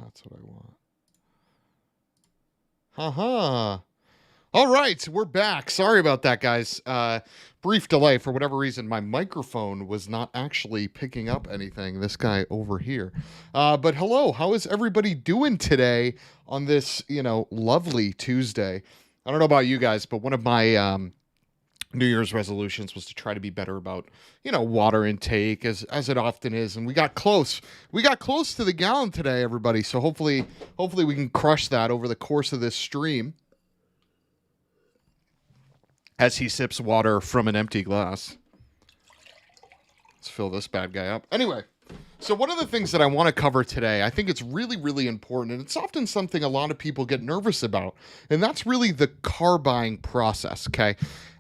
That's what I want. Haha. All right, we're back. Sorry about that, guys. Brief delay. For whatever reason, my microphone was not actually picking up anything. This guy over here. But hello, how is everybody doing today on this, lovely Tuesday? I don't know about you guys, but one of my New Year's resolutions was to try to be better about, water intake as it often is. And we got close. We got close to the gallon today, everybody. So hopefully we can crush that over the course of this stream. As he sips water from an empty glass. Let's fill this bad guy up. Anyway, so one of the things that I want to cover today, I think it's really, really important, and it's often something a lot of people get nervous about, and that's really the car buying process, okay?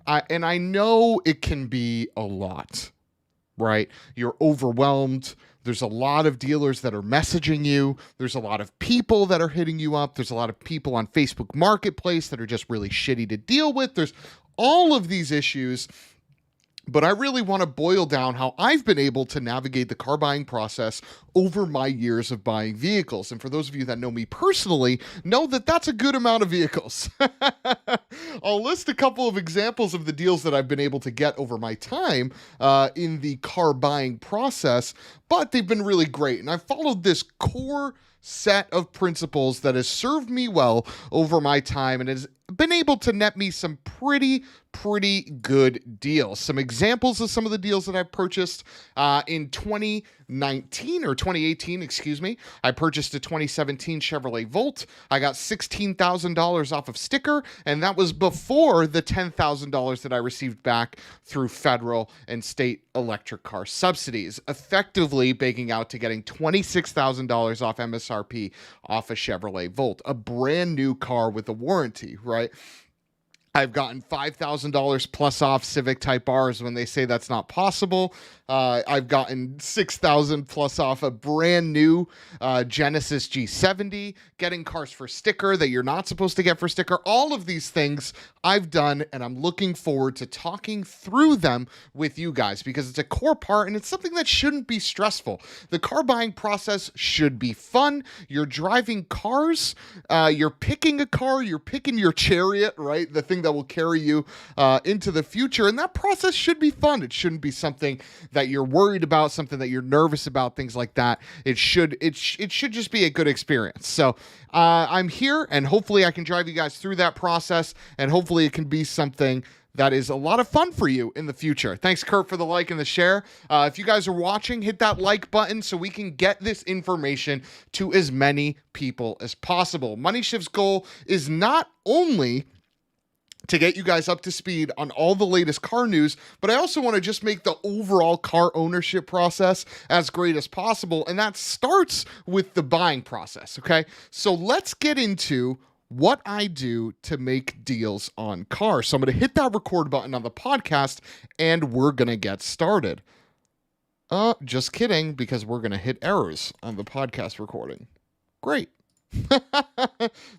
And I know it can be a lot, right? You're overwhelmed. There's a lot of dealers that are messaging you. There's a lot of people that are hitting you up. There's a lot of people on Facebook Marketplace that are just really shitty to deal with. There's all of these issues, but I really want to boil down how I've been able to navigate the car buying process over my years of buying vehicles. And for those of you that know me personally, know that that's a good amount of vehicles. I'll list a couple of examples of the deals that I've been able to get over my time in the car buying process, but they've been really great. And I've followed this core set of principles that has served me well over my time and has been able to net me some pretty good deals. Some examples of some of the deals that I purchased in 2019 or 2018, excuse me. I purchased a 2017 Chevrolet Volt. I got $16,000 off of sticker, and that was before the $10,000 that I received back through federal and state electric car subsidies, effectively baking out to getting $26,000 off MSRP off a Chevrolet Volt, a brand new car with a warranty, right? I've gotten $5,000 plus off Civic Type Rs when they say that's not possible. I've gotten $6,000 plus off a brand new Genesis G70, getting cars for sticker that you're not supposed to get for sticker. All of these things I've done, and I'm looking forward to talking through them with you guys because it's a core part and it's something that shouldn't be stressful. The car buying process should be fun. You're driving cars, you're picking a car, you're picking your chariot, right? The thing that will carry you into the future, and that process should be fun. It shouldn't be something that you're worried about, something that you're nervous about, things like that. It should just be a good experience. So I'm here, and hopefully I can drive you guys through that process, and hopefully it can be something that is a lot of fun for you in the future. Thanks, Kurt, for the like and the share. If you guys are watching, hit that like button so we can get this information to as many people as possible. MoneyShift's goal is not only to get you guys up to speed on all the latest car news, but I also want to just make the overall car ownership process as great as possible, and that starts with the buying process, okay? So let's get into what I do to make deals on cars. So I'm going to hit that record button on the podcast, and we're going to get started. Just kidding, because we're going to hit errors on the podcast recording. Great.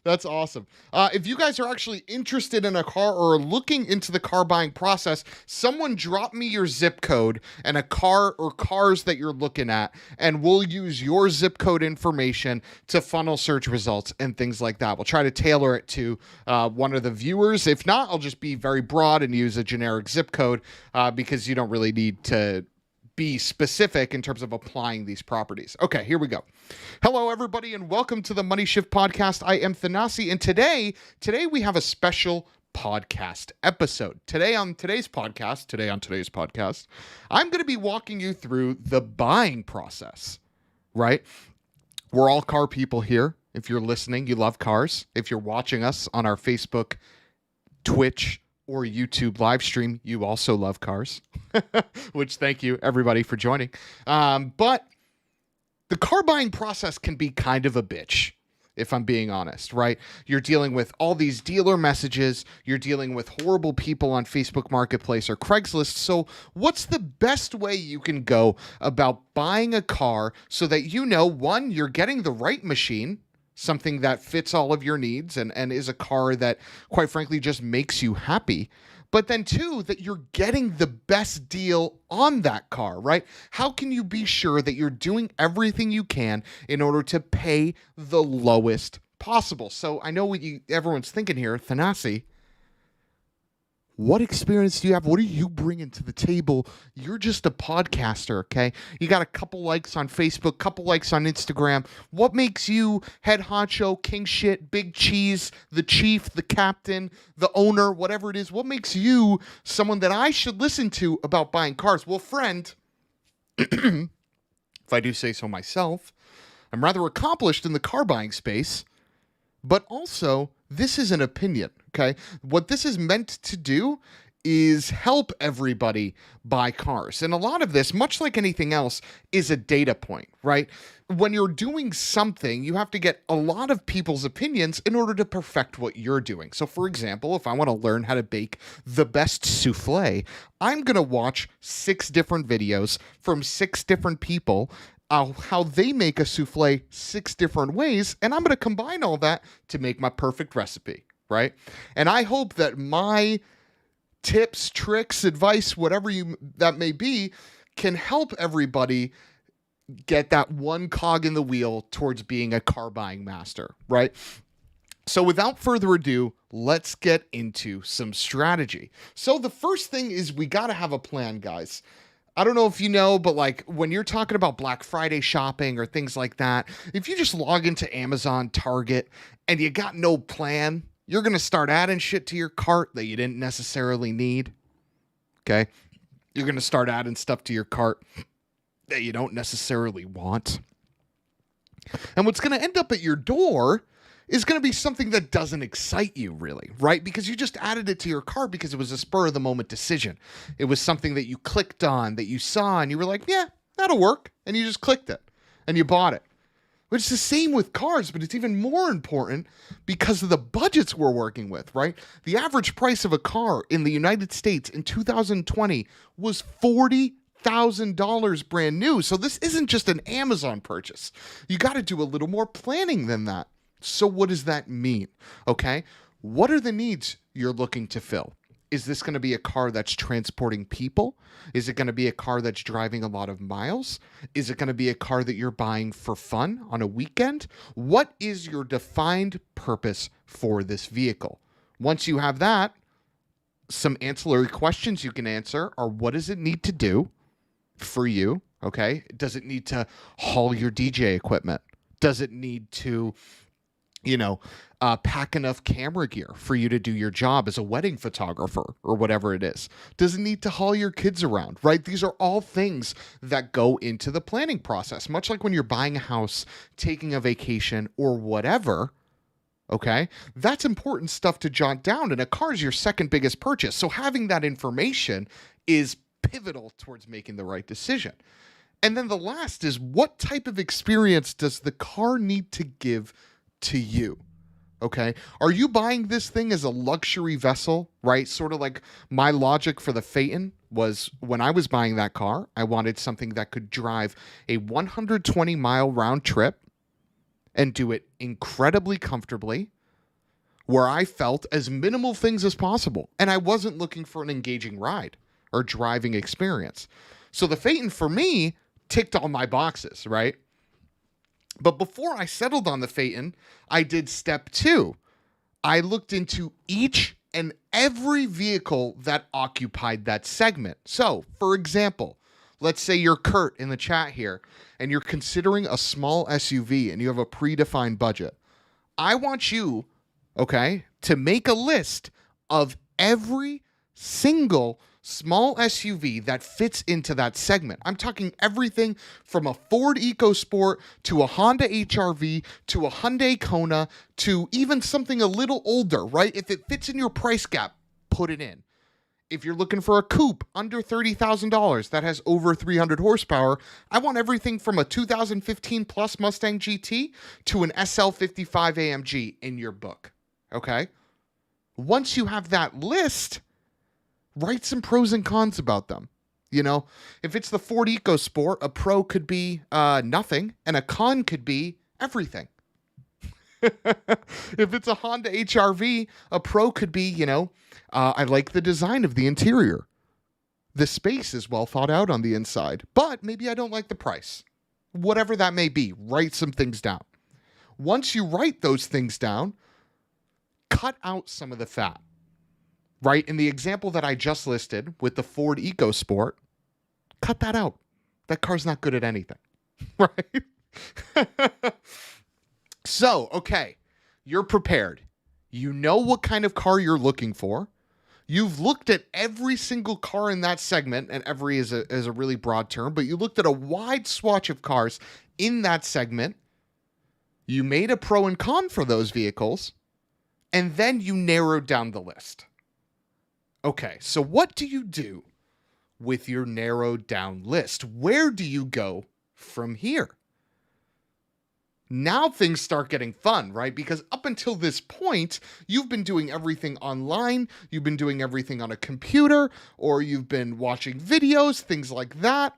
That's awesome. If you guys are actually interested in a car or are looking into the car buying process, someone drop me your zip code and a car or cars that you're looking at, and we'll use your zip code information to funnel search results and things like that. We'll try to tailor it to one of the viewers. If not, I'll just be very broad and use a generic zip code because you don't really need to be specific in terms of applying these properties. Okay, here we go. Hello, everybody, and welcome to the MoneyShift podcast. I am Thanasi, and today we have a special podcast episode. Today on today's podcast, I'm going to be walking you through the buying process, right? We're all car people here. If you're listening, you love cars. If you're watching us on our Facebook, Twitch, or YouTube live stream, you also love cars, which thank you everybody for joining. But the car buying process can be kind of a bitch, if I'm being honest, right? You're dealing with all these dealer messages. You're dealing with horrible people on Facebook Marketplace or Craigslist. So what's the best way you can go about buying a car so that you know, one, you're getting the right machine, something that fits all of your needs and is a car that, quite frankly, just makes you happy. But then, two, that you're getting the best deal on that car, right? How can you be sure that you're doing everything you can in order to pay the lowest possible? So I know what everyone's thinking here, Thanasi, what experience do you have? What are you bringing to the table? You're just a podcaster, okay? You got a couple likes on Facebook, couple likes on Instagram. What makes you head honcho, king shit, big cheese, the chief, the captain, the owner, whatever it is? What makes you someone that I should listen to about buying cars? Well, friend, if I do say so myself, I'm rather accomplished in the car buying space, but also this is an opinion, okay? What this is meant to do is help everybody buy cars. And a lot of this, much like anything else, is a data point, right? When you're doing something, you have to get a lot of people's opinions in order to perfect what you're doing. So for example, if I want to learn how to bake the best souffle, I'm going to watch 6 different videos from 6 different people, how they make a souffle 6 different ways, and I'm going to combine all that to make my perfect recipe, right? And I hope that my tips, tricks, advice, whatever that may be, can help everybody get that one cog in the wheel towards being a car buying master, right? So without further ado, let's get into some strategy. So the first thing is we got to have a plan, guys. I don't know if you know, but like when you're talking about Black Friday shopping or things like that, if you just log into Amazon, Target, and you got no plan, you're going to start adding shit to your cart that you didn't necessarily need. Okay? You're going to start adding stuff to your cart that you don't necessarily want. And what's going to end up at your door is going to be something that doesn't excite you really, right? Because you just added it to your cart because it was a spur of the moment decision. It was something that you clicked on, that you saw, and you were like, yeah, that'll work. And you just clicked it and you bought it. But it's the same with cars, but it's even more important because of the budgets we're working with, right? The average price of a car in the United States in 2020 was $40,000 brand new. So this isn't just an Amazon purchase. You got to do a little more planning than that. So what does that mean? Okay. What are the needs you're looking to fill? Is this going to be a car that's transporting people? Is it going to be a car that's driving a lot of miles? Is it going to be a car that you're buying for fun on a weekend? What is your defined purpose for this vehicle? Once you have that, some ancillary questions you can answer are, what does it need to do for you? Okay. Does it need to haul your DJ equipment? Does it need to pack enough camera gear for you to do your job as a wedding photographer or whatever it is? Does it need to haul your kids around, right? These are all things that go into the planning process, much like when you're buying a house, taking a vacation, or whatever. Okay, that's important stuff to jot down, and a car is your second biggest purchase. So having that information is pivotal towards making the right decision. And then the last is, what type of experience does the car need to give to you? Okay. Are you buying this thing as a luxury vessel, right? Sort of like my logic for the Phaeton was, when I was buying that car, I wanted something that could drive a 120-mile round trip and do it incredibly comfortably, where I felt as minimal things as possible. And I wasn't looking for an engaging ride or driving experience. So the Phaeton for me ticked all my boxes, right? But before I settled on the Phaeton, I did step 2. I looked into each and every vehicle that occupied that segment. So, for example, let's say you're Kurt in the chat here, and you're considering a small SUV and you have a predefined budget. I want you, okay, to make a list of every single small SUV that fits into that segment. I'm talking everything from a Ford EcoSport to a Honda HR-V to a Hyundai Kona to even something a little older, right? If it fits in your price gap, put it in. If you're looking for a coupe under $30,000 that has over 300 horsepower, I want everything from a 2015 Plus Mustang GT to an SL55 AMG in your book, okay? Once you have that list, write some pros and cons about them. If it's the Ford EcoSport, a pro could be nothing, and a con could be everything. If it's a Honda HRV, a pro could be, I like the design of the interior. The space is well thought out on the inside, but maybe I don't like the price. Whatever that may be, write some things down. Once you write those things down, cut out some of the fat, right? In the example that I just listed with the Ford EcoSport, cut that out. That car's not good at anything, right? So, okay, you're prepared. You know what kind of car you're looking for. You've looked at every single car in that segment, and every is a really broad term, but you looked at a wide swatch of cars in that segment. You made a pro and con for those vehicles, and then you narrowed down the list. Okay, so what do you do with your narrowed down list? Where do you go from here? Now things start getting fun, right? Because up until this point, you've been doing everything online, you've been doing everything on a computer, or you've been watching videos, things like that.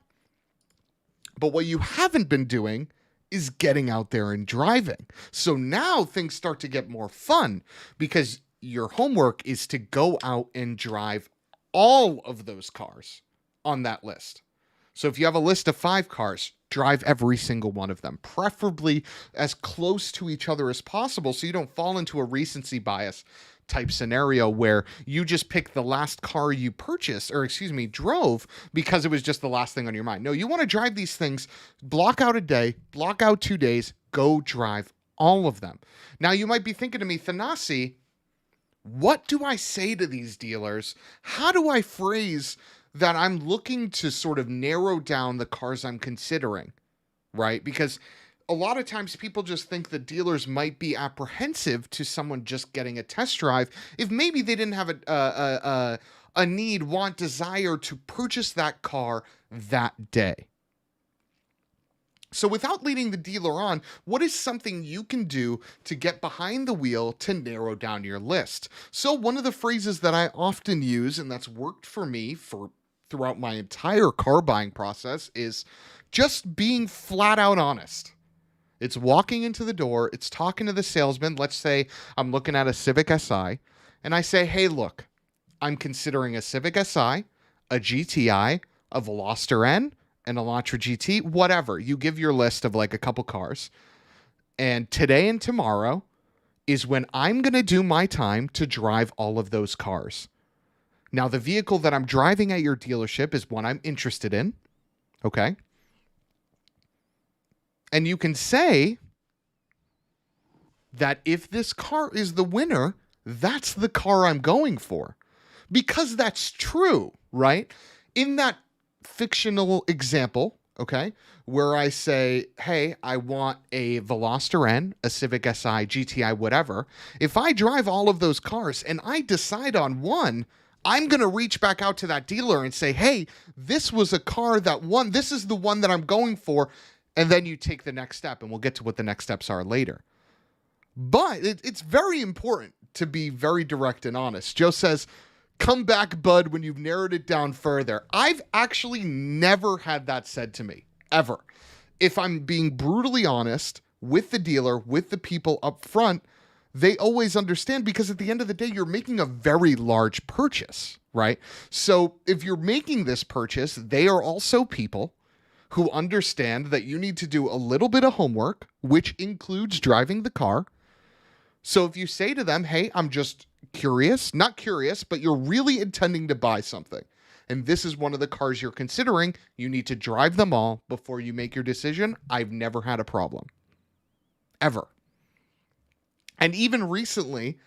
But what you haven't been doing is getting out there and driving. So now things start to get more fun because your homework is to go out and drive all of those cars on that list. So if you have a list of 5 cars, drive every single one of them, preferably as close to each other as possible so you don't fall into a recency bias type scenario where you just pick the last car you purchased, drove because it was just the last thing on your mind. No, you want to drive these things, block out a day, block out 2 days, go drive all of them. Now you might be thinking to me, Thanasi, what do I say to these dealers? How do I phrase that I'm looking to sort of narrow down the cars I'm considering, right? Because a lot of times people just think that dealers might be apprehensive to someone just getting a test drive if maybe they didn't have a need, want, desire to purchase that car that day. So without leading the dealer on, what is something you can do to get behind the wheel to narrow down your list? So one of the phrases that I often use, and that's worked for me throughout my entire car buying process, is just being flat out honest. It's walking into the door, it's talking to the salesman. Let's say I'm looking at a Civic Si, and I say, hey, look, I'm considering a Civic Si, a GTI, a Veloster N, an Elantra GT, whatever. You give your list of like a couple cars. And today and tomorrow is when I'm going to do my time to drive all of those cars. Now, the vehicle that I'm driving at your dealership is one I'm interested in. Okay. And you can say that if this car is the winner, that's the car I'm going for. Because that's true, right? In that fictional example, okay, where I say, hey, I want a Veloster N, a Civic Si, GTI, whatever. If I drive all of those cars and I decide on one, I'm going to reach back out to that dealer and say, hey, this was a car that won. This is the one that I'm going for. And then you take the next step, and we'll get to what the next steps are later. But it's very important to be very direct and honest. Joe says, come back, bud, when you've narrowed it down further. I've actually never had that said to me, ever. If I'm being brutally honest with the dealer, with the people up front, they always understand, because at the end of the day, you're making a very large purchase, right? So if you're making this purchase, they are also people who understand that you need to do a little bit of homework, which includes driving the car. So if you say to them, hey, I'm just curious, not curious, but you're really intending to buy something, and this is one of the cars you're considering, you need to drive them all before you make your decision. I've never had a problem. Ever. And even recently,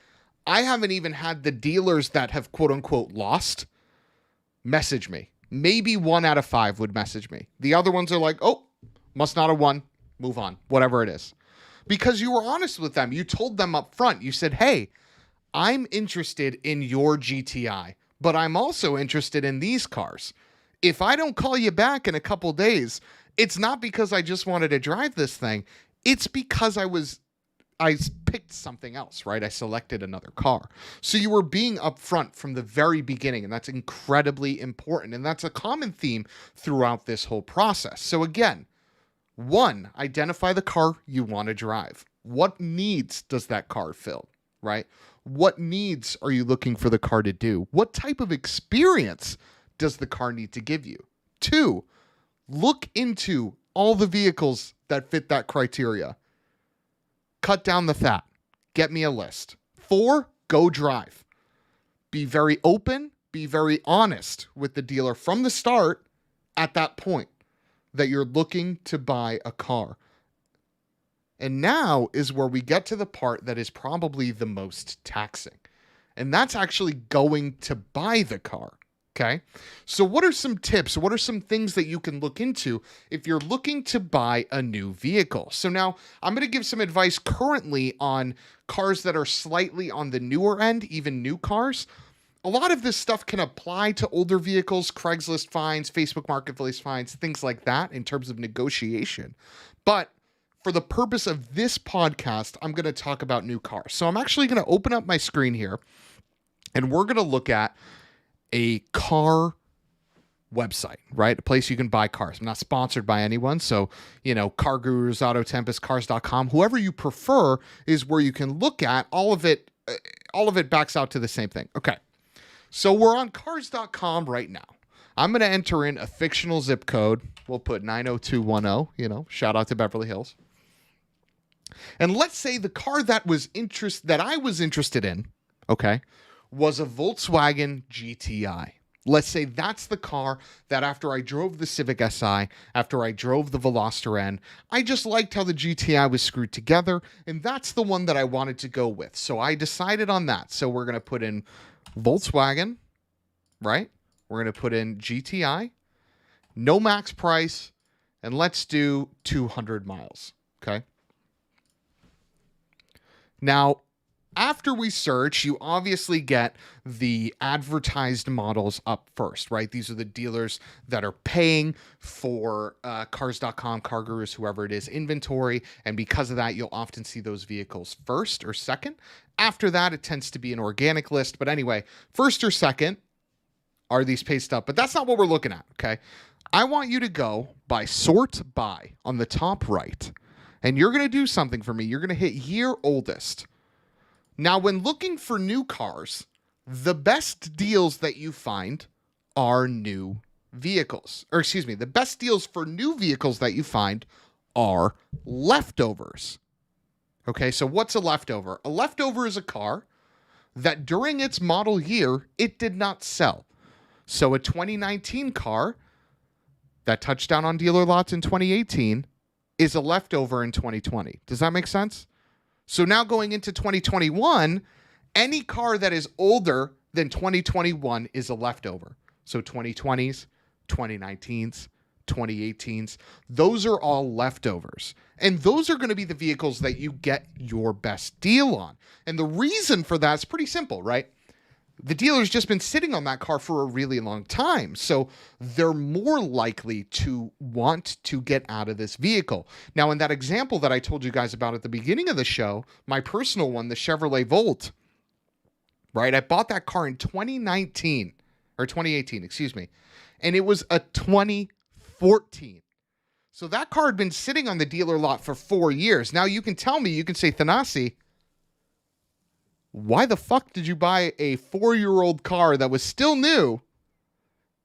I haven't even had the dealers that have quote unquote lost message me. Maybe 1 out of 5 would message me. The other ones are like, oh, must not have won. Move on. Whatever it is. Because you were honest with them. You told them up front. You said, hey, I'm interested in your GTI, but I'm also interested in these cars. If I don't call you back in a couple days, it's not because I just wanted to drive this thing. It's because I picked something else, right? I selected another car. So you were being upfront from the very beginning, and that's incredibly important. And that's a common theme throughout this whole process. So again, 1, identify the car you want to drive. What needs does that car fill, right? What needs are you looking for the car to do? What type of experience does the car need to give you? 2, look into all the vehicles that fit that criteria. Cut down the fat. Get me a list. 4, go drive. Be very open, be very honest with the dealer from the start at that point that you're looking to buy a car. And now is where we get to the part that is probably the most taxing. And that's actually going to buy the car. Okay. So what are some tips? What are some things that you can look into if you're looking to buy a new vehicle? So now I'm going to give some advice currently on cars that are slightly on the newer end, even new cars. A lot of this stuff can apply to older vehicles, Craigslist finds, Facebook Marketplace finds, things like that in terms of negotiation. But for the purpose of this podcast, I'm going to talk about new cars. So I'm actually going to open up my screen here and we're going to look at a car website, right? A place you can buy cars. I'm not sponsored by anyone. So, Car Gurus, Auto Tempest, cars.com, whoever you prefer is where you can look at all of it. All of it backs out to the same thing. Okay. So we're on cars.com right now. I'm going to enter in a fictional zip code. We'll put 90210, shout out to Beverly Hills. And let's say the car that I was interested in, okay, was a Volkswagen GTI. Let's say that's the car that after I drove the Civic Si, after I drove the Veloster N, I just liked how the GTI was screwed together, and that's the one that I wanted to go with. So I decided on that. So we're going to put in Volkswagen, right? We're going to put in GTI, no max price, and let's do 200 miles, okay? Now, after we search, you obviously get the advertised models up first, right? These are the dealers that are paying for cars.com, Car Gurus, whoever it is, inventory. And because of that, you'll often see those vehicles first or second. After that, it tends to be an organic list. But anyway, first or second are these paced up. But that's not what we're looking at, okay? I want you to go by sort by on the top right. And you're going to do something for me. You're going to hit year oldest. Now, when looking for new cars, the best deals that you find are new vehicles. The best deals for new vehicles that you find are leftovers. Okay, so what's a leftover? A leftover is a car that during its model year, it did not sell. So a 2019 car that touched down on dealer lots in 2018 is a leftover in 2020. Does that make sense? So now going into 2021, any car that is older than 2021 is a leftover. So 2020s, 2019s, 2018s, those are all leftovers. And those are going to be the vehicles that you get your best deal on. And the reason for that is pretty simple, right? The dealer's just been sitting on that car for a really long time. So they're more likely to want to get out of this vehicle. Now, in that example that I told you guys about at the beginning of the show, my personal one, the Chevrolet Volt, right? I bought that car in 2018, and it was a 2014. So that car had been sitting on the dealer lot for 4 years. Now you can say, Thanasi, why the fuck did you buy a 4-year-old car that was still new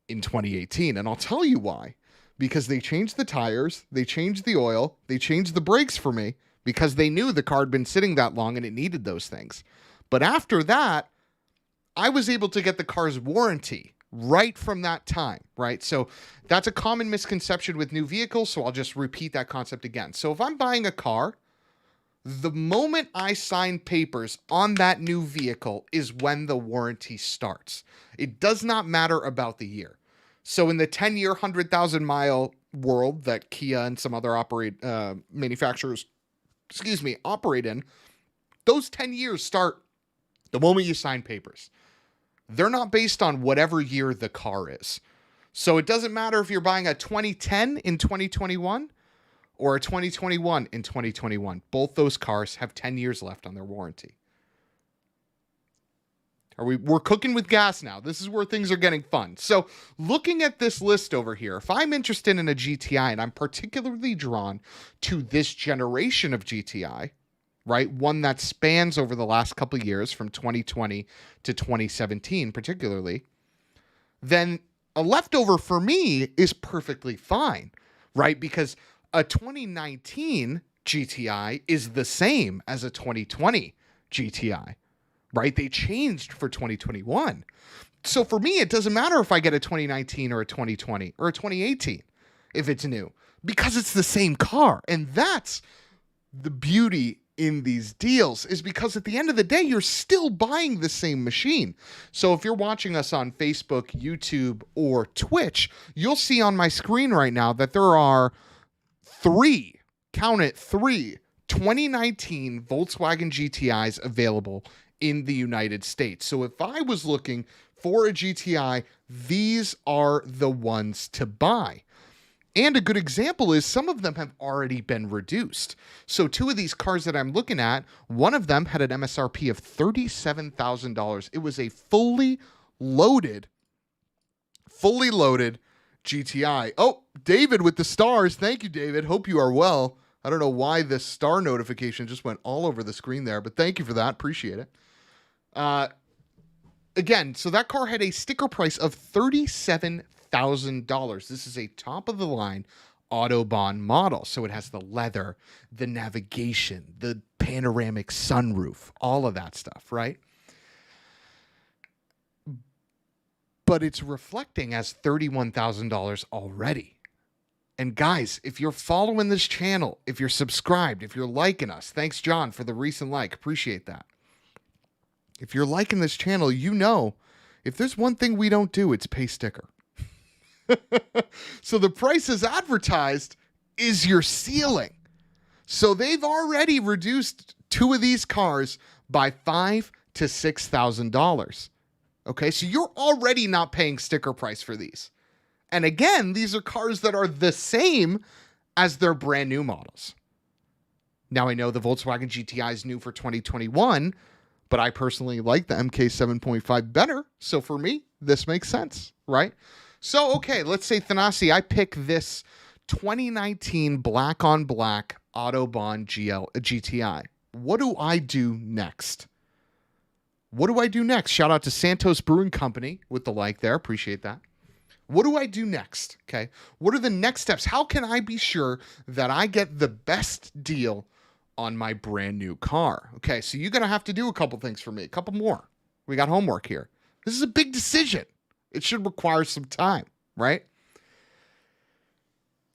in 2018? And I'll tell you why. Because they changed the tires, they changed the oil, they changed the brakes for me because they knew the car had been sitting that long and it needed those things. But after that, I was able to get the car's warranty right from that time, right? So that's a common misconception with new vehicles, so I'll just repeat that concept again. So if I'm buying a car, the moment I sign papers on that new vehicle is when the warranty starts. It does not matter about the year. So in the 10-year, 100,000-mile world that Kia and some other manufacturers, operate in, those 10 years start the moment you sign papers. They're not based on whatever year the car is. So it doesn't matter if you're buying a 2010 in 2021 or a 2021 in 2021. Both those cars have 10 years left on their warranty. We're cooking with gas now. This is where things are getting fun. So looking at this list over here, if I'm interested in a GTI and I'm particularly drawn to this generation of GTI, right? One that spans over the last couple of years from 2020 to 2017 particularly, then a leftover for me is perfectly fine, right? Because a 2019 GTI is the same as a 2020 GTI, right? They changed for 2021. So for me, it doesn't matter if I get a 2019 or a 2020 or a 2018 if it's new, because it's the same car. And that's the beauty in these deals, is because at the end of the day, you're still buying the same machine. So if you're watching us on Facebook, YouTube, or Twitch, you'll see on my screen right now that there are three, count it, three 2019 Volkswagen GTIs available in the United States. So if I was looking for a GTI, these are the ones to buy. And a good example is some of them have already been reduced. So two of these cars that I'm looking at, one of them had an MSRP of $37,000. It was a fully loaded GTI. Oh, David with the stars. Thank you, David. Hope you are well. I don't know why this star notification just went all over the screen there, but thank you for that. Appreciate it. Again, so that car had a sticker price of $37,000. This is a top of the line Autobahn model. So it has the leather, the navigation, the panoramic sunroof, all of that stuff, right? But it's reflecting as $31,000 already. And guys, if you're following this channel, if you're subscribed, if you're liking us, thanks John for the recent like, appreciate that. If you're liking this channel, you know, if there's one thing we don't do, it's pay sticker. So the price as advertised is your ceiling. So they've already reduced two of these cars by $5,000 to $6,000. Okay, so you're already not paying sticker price for these. And again, these are cars that are the same as their brand new models. Now, I know the Volkswagen GTI is new for 2021, but I personally like the MK 7.5 better. So for me, this makes sense, right? So, okay, let's say, Thanasi, I pick this 2019 black on black Autobahn GTI. What do I do next? Shout out to Santos Brewing Company with the like there. Appreciate that. What do I do next? Okay. What are the next steps? How can I be sure that I get the best deal on my brand new car? Okay. So you're going to have to do a couple things for me, a couple more. We got homework here. This is a big decision. It should require some time, right?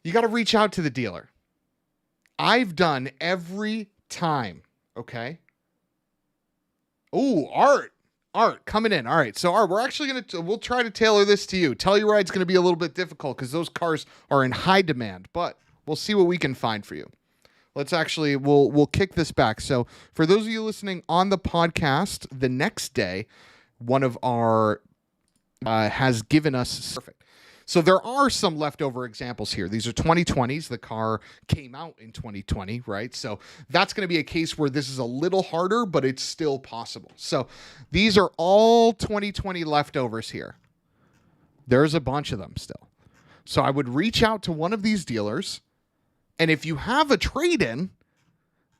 You got to reach out to the dealer. I've done every time. Okay. Oh, Art coming in. All right. So Art, we're actually we'll try to tailor this to you. Telluride's going to be a little bit difficult because those cars are in high demand, but we'll see what we can find for you. Let's actually, we'll kick this back. So for those of you listening on the podcast, the next day, one of our has given us perfect. So there are some leftover examples here. These are 2020s. The car came out in 2020, right? So that's going to be a case where this is a little harder, but it's still possible. So these are all 2020 leftovers here. There's a bunch of them still. So I would reach out to one of these dealers, and if you have a trade-in,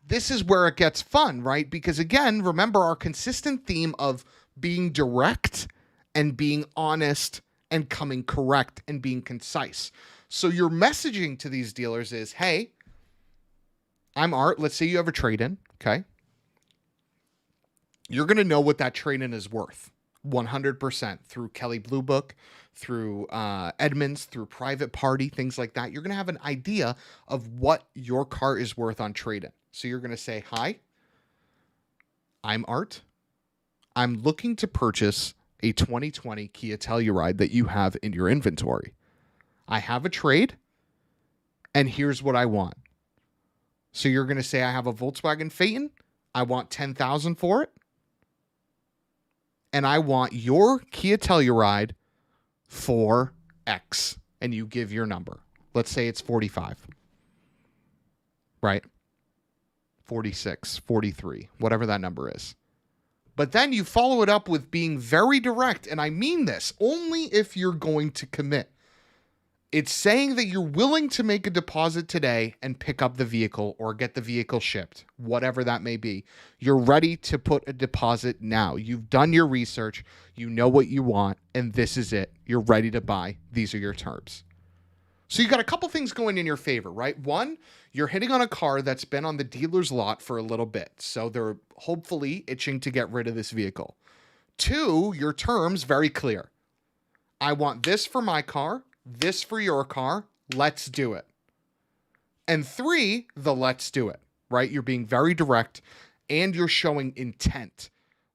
this is where it gets fun, right? Because again, remember our consistent theme of being direct and being honest and coming correct and being concise. So your messaging to these dealers is, hey, I'm Art. Let's say you have a trade-in, okay? You're going to know what that trade-in is worth 100% through Kelley Blue Book, through Edmunds, through Private Party, things like that. You're going to have an idea of what your car is worth on trade-in. So you're going to say, hi, I'm Art. I'm looking to purchase a 2020 Kia Telluride that you have in your inventory. I have a trade, and here's what I want. So you're going to say, I have a Volkswagen Phaeton. I want $10,000 for it. And I want your Kia Telluride for X. And you give your number. Let's say it's 45. Right? 46, 43, whatever that number is. But then you follow it up with being very direct, and I mean this, only if you're going to commit. It's saying that you're willing to make a deposit today and pick up the vehicle or get the vehicle shipped, whatever that may be. You're ready to put a deposit now. You've done your research. You know what you want, and this is it. You're ready to buy. These are your terms. So you got a couple things going in your favor, right? One, you're hitting on a car that's been on the dealer's lot for a little bit. So they're hopefully itching to get rid of this vehicle. Two, your terms very clear. I want this for my car, this for your car. Let's do it. And three, the let's do it, right? You're being very direct and you're showing intent,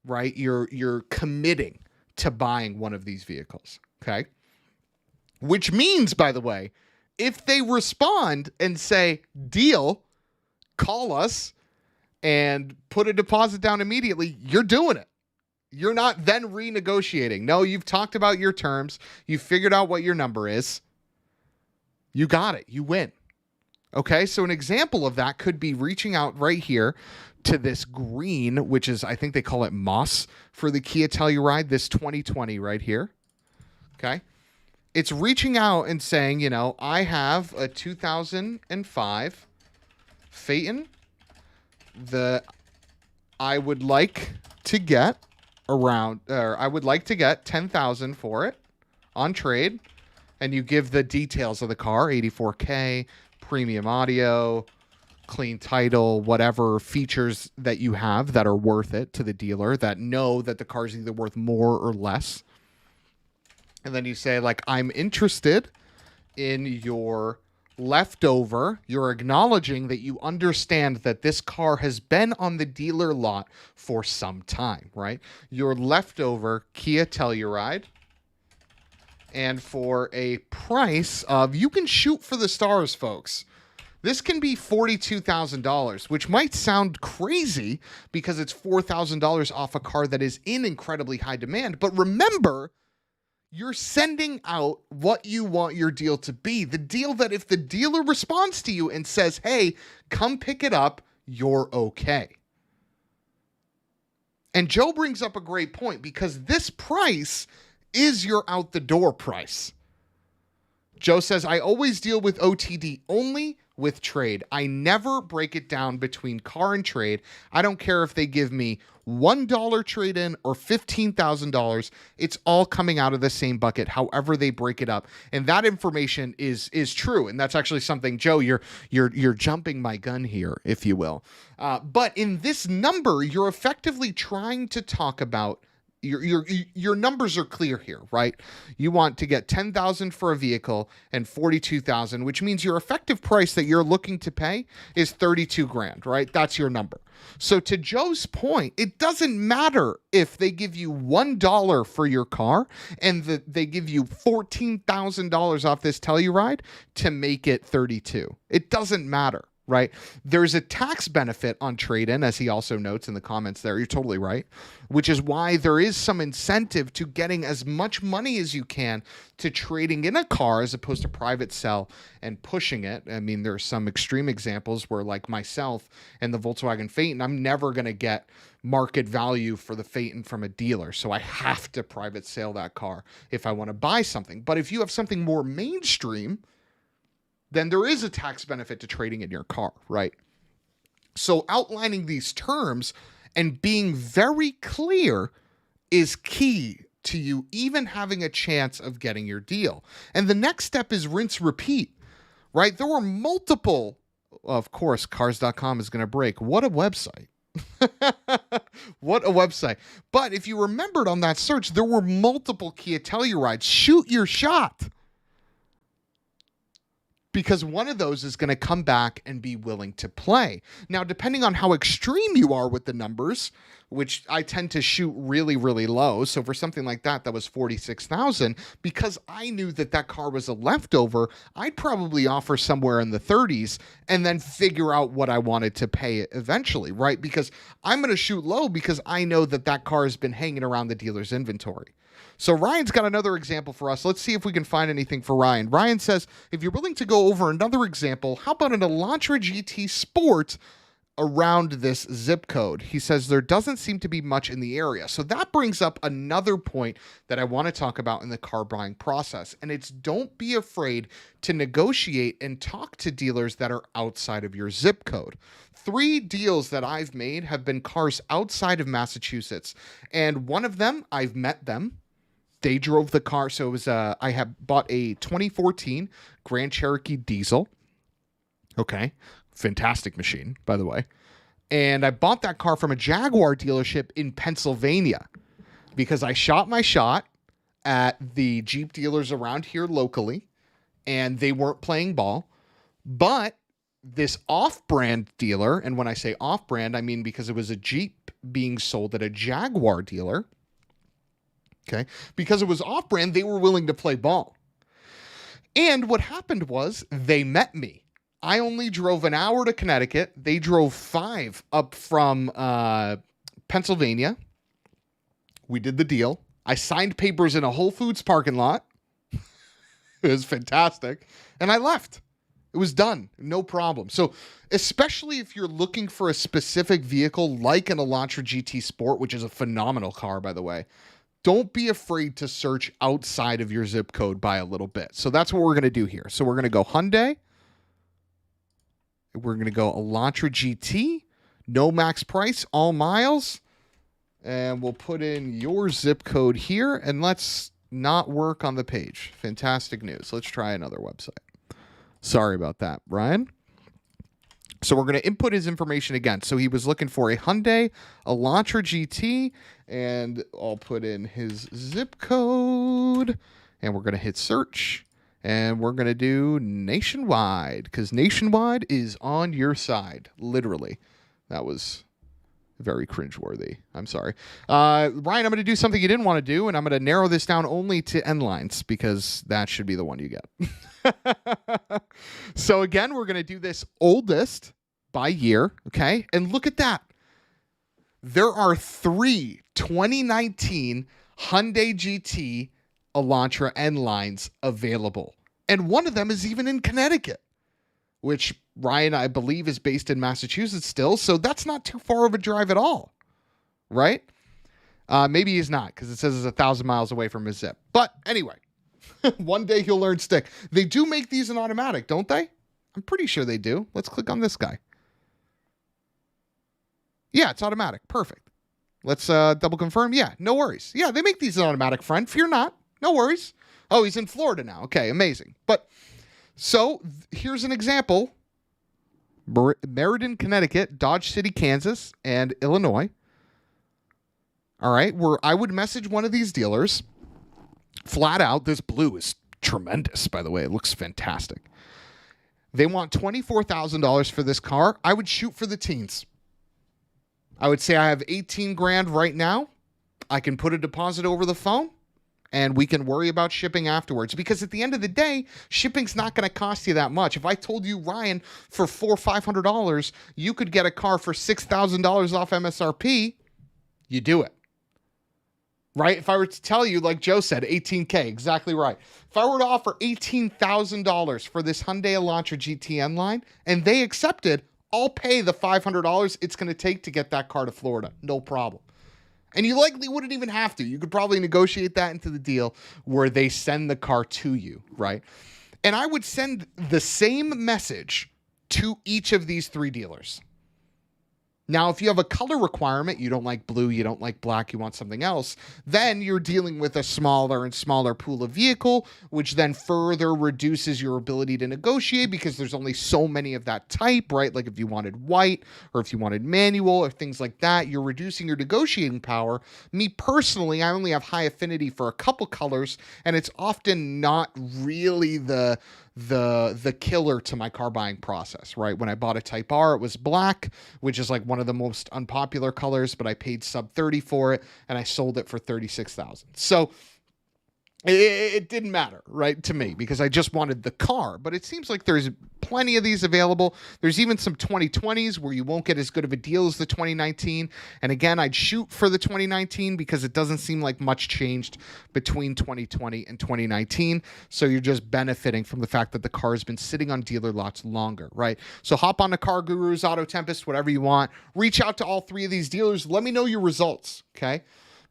right? You're committing to buying one of these vehicles, okay? Which means, by the way, if they respond and say, deal, call us and put a deposit down immediately, you're doing it. You're not then renegotiating. No, you've talked about your terms. You figured out what your number is. You got it. You win. Okay, so an example of that could be reaching out right here to this green, which is, I think they call it moss for the Kia Telluride, this 2020 right here. Okay, it's reaching out and saying, you know, I have a 2005 Phaeton that I would like to get I would like to get $10,000 for it on trade, and you give the details of the car, 84K, premium audio, clean title, whatever features that you have that are worth it to the dealer that know that the car's either worth more or less. And then you say, like, I'm interested in your leftover. You're acknowledging that you understand that this car has been on the dealer lot for some time, right? Your leftover Kia Telluride. And for a price of, you can shoot for the stars, folks. This can be $42,000, which might sound crazy because it's $4,000 off a car that is in incredibly high demand. But remember, you're sending out what you want your deal to be. The deal that if the dealer responds to you and says, hey, come pick it up, you're okay. And Joe brings up a great point because this price is your out the door price. Joe says, I always deal with OTD only with trade. I never break it down between car and trade. I don't care if they give me $1 trade in or $15,000. It's all coming out of the same bucket, however they break it up. And that information is true. And that's actually something, Joe, you're jumping my gun here, if you will. But in this number, you're effectively trying to talk about your numbers are clear here, right? You want to get $10,000 for a vehicle and $42,000, which means your effective price that you're looking to pay is $32,000, right? That's your number. So to Joe's point, it doesn't matter if they give you $1 for your car and they give you $14,000 off this Telluride to make it $32,000. It doesn't matter. Right? There's a tax benefit on trade-in, as he also notes in the comments there. You're totally right, which is why there is some incentive to getting as much money as you can to trading in a car as opposed to private sell and pushing it. I mean, there are some extreme examples where, like myself and the Volkswagen Phaeton, I'm never going to get market value for the Phaeton from a dealer. So I have to private sale that car if I want to buy something. But if you have something more mainstream, then there is a tax benefit to trading in your car, right? So outlining these terms and being very clear is key to you even having a chance of getting your deal. And the next step is rinse, repeat, right? There were multiple, of course, cars.com is going to break. What a website. What a website. But if you remembered on that search, there were multiple Kia Tellurides. Shoot your shot. Because one of those is going to come back and be willing to play. Now, depending on how extreme you are with the numbers, which I tend to shoot really, really low. So for something like that, that was $46,000. Because I knew that that car was a leftover, I'd probably offer somewhere in the 30s and then figure out what I wanted to pay eventually, right? Because I'm going to shoot low because I know that that car has been hanging around the dealer's inventory. So Ryan's got another example for us. Let's see if we can find anything for Ryan. Ryan says, if you're willing to go over another example, how about an Elantra GT Sport around this zip code. He says there doesn't seem to be much in the area. So that brings up another point that I want to talk about in the car buying process. And it's don't be afraid to negotiate and talk to dealers that are outside of your zip code. 3 deals that I've made have been cars outside of Massachusetts. And one of them, I've met them. They drove the car. So it was, I have bought a 2014 Grand Cherokee diesel. Okay. Fantastic machine, by the way. And I bought that car from a Jaguar dealership in Pennsylvania because I shot my shot at the Jeep dealers around here locally, and they weren't playing ball. But this off-brand dealer, and when I say off-brand, I mean because it was a Jeep being sold at a Jaguar dealer. Okay. Because it was off-brand, they were willing to play ball. And what happened was they met me. I only drove an hour to Connecticut. They drove 5 up from Pennsylvania. We did the deal. I signed papers in a Whole Foods parking lot. It was fantastic. And I left. It was done. No problem. So especially if you're looking for a specific vehicle like an Elantra GT Sport, which is a phenomenal car, by the way, don't be afraid to search outside of your zip code by a little bit. So that's what we're going to do here. So we're going to go Hyundai. We're going to go Elantra GT, no max price, all miles. And we'll put in your zip code here. And let's not work on the page. Fantastic news. Let's try another website. Sorry about that, Brian. So we're going to input his information again. So he was looking for a Hyundai Elantra GT. And I'll put in his zip code. And we're going to hit search. And we're going to do nationwide because nationwide is on your side. Literally. That was very cringeworthy. I'm sorry. Ryan, I'm going to do something you didn't want to do, and I'm going to narrow this down only to N lines because that should be the one you get. So again, we're going to do this oldest by year. Okay. And look at that. There are 3 2019 Hyundai GT Elantra N lines available. And one of them is even in Connecticut, which Ryan, I believe, is based in Massachusetts still. So that's not too far of a drive at all, right? Maybe he's not because it says it's 1,000 miles away from his zip. But anyway, one day he'll learn stick. They do make these in automatic, don't they? I'm pretty sure they do. Let's click on this guy. Yeah, it's automatic. Perfect. Let's double confirm. Yeah, no worries. Yeah, they make these in automatic, friend. Fear not. No worries. Oh, he's in Florida now. Okay, amazing. But so here's an example. Meriden, Connecticut, Dodge City, Kansas, and Illinois. All right, where I would message one of these dealers flat out. This blue is tremendous, by the way. It looks fantastic. They want $24,000 for this car. I would shoot for the teens. I would say I have 18 grand right now. I can put a deposit over the phone. And we can worry about shipping afterwards because at the end of the day, shipping's not going to cost you that much. If I told you, Ryan, for $400 or $500, you could get a car for $6,000 off MSRP, you do it. Right? If I were to tell you, like Joe said, $18K, exactly right. If I were to offer $18,000 for this Hyundai Elantra GTN line and they accepted, I'll pay the $500 it's going to take to get that car to Florida. No problem. And you likely wouldn't even have to. You could probably negotiate that into the deal where they send the car to you, right? And I would send the same message to each of these 3 dealers. Now, if you have a color requirement, you don't like blue, you don't like black, you want something else, then you're dealing with a smaller and smaller pool of vehicle, which then further reduces your ability to negotiate because there's only so many of that type, right? Like if you wanted white or if you wanted manual or things like that, you're reducing your negotiating power. Me personally, I only have high affinity for a couple colors, and it's often not really the killer to my car buying process, right? When I bought a Type R, it was black, which is like one of the most unpopular colors, but I paid sub 30 for it and I sold it for 36,000. So It didn't matter, right, to me, because I just wanted the car. But it seems like there's plenty of these available. There's even some 2020s where you won't get as good of a deal as the 2019. And again, I'd shoot for the 2019 because it doesn't seem like much changed between 2020 and 2019. So you're just benefiting from the fact that the car has been sitting on dealer lots longer, right? So hop on the Car Gurus, Auto Tempest, whatever you want. Reach out to all three of these dealers. Let me know your results, okay?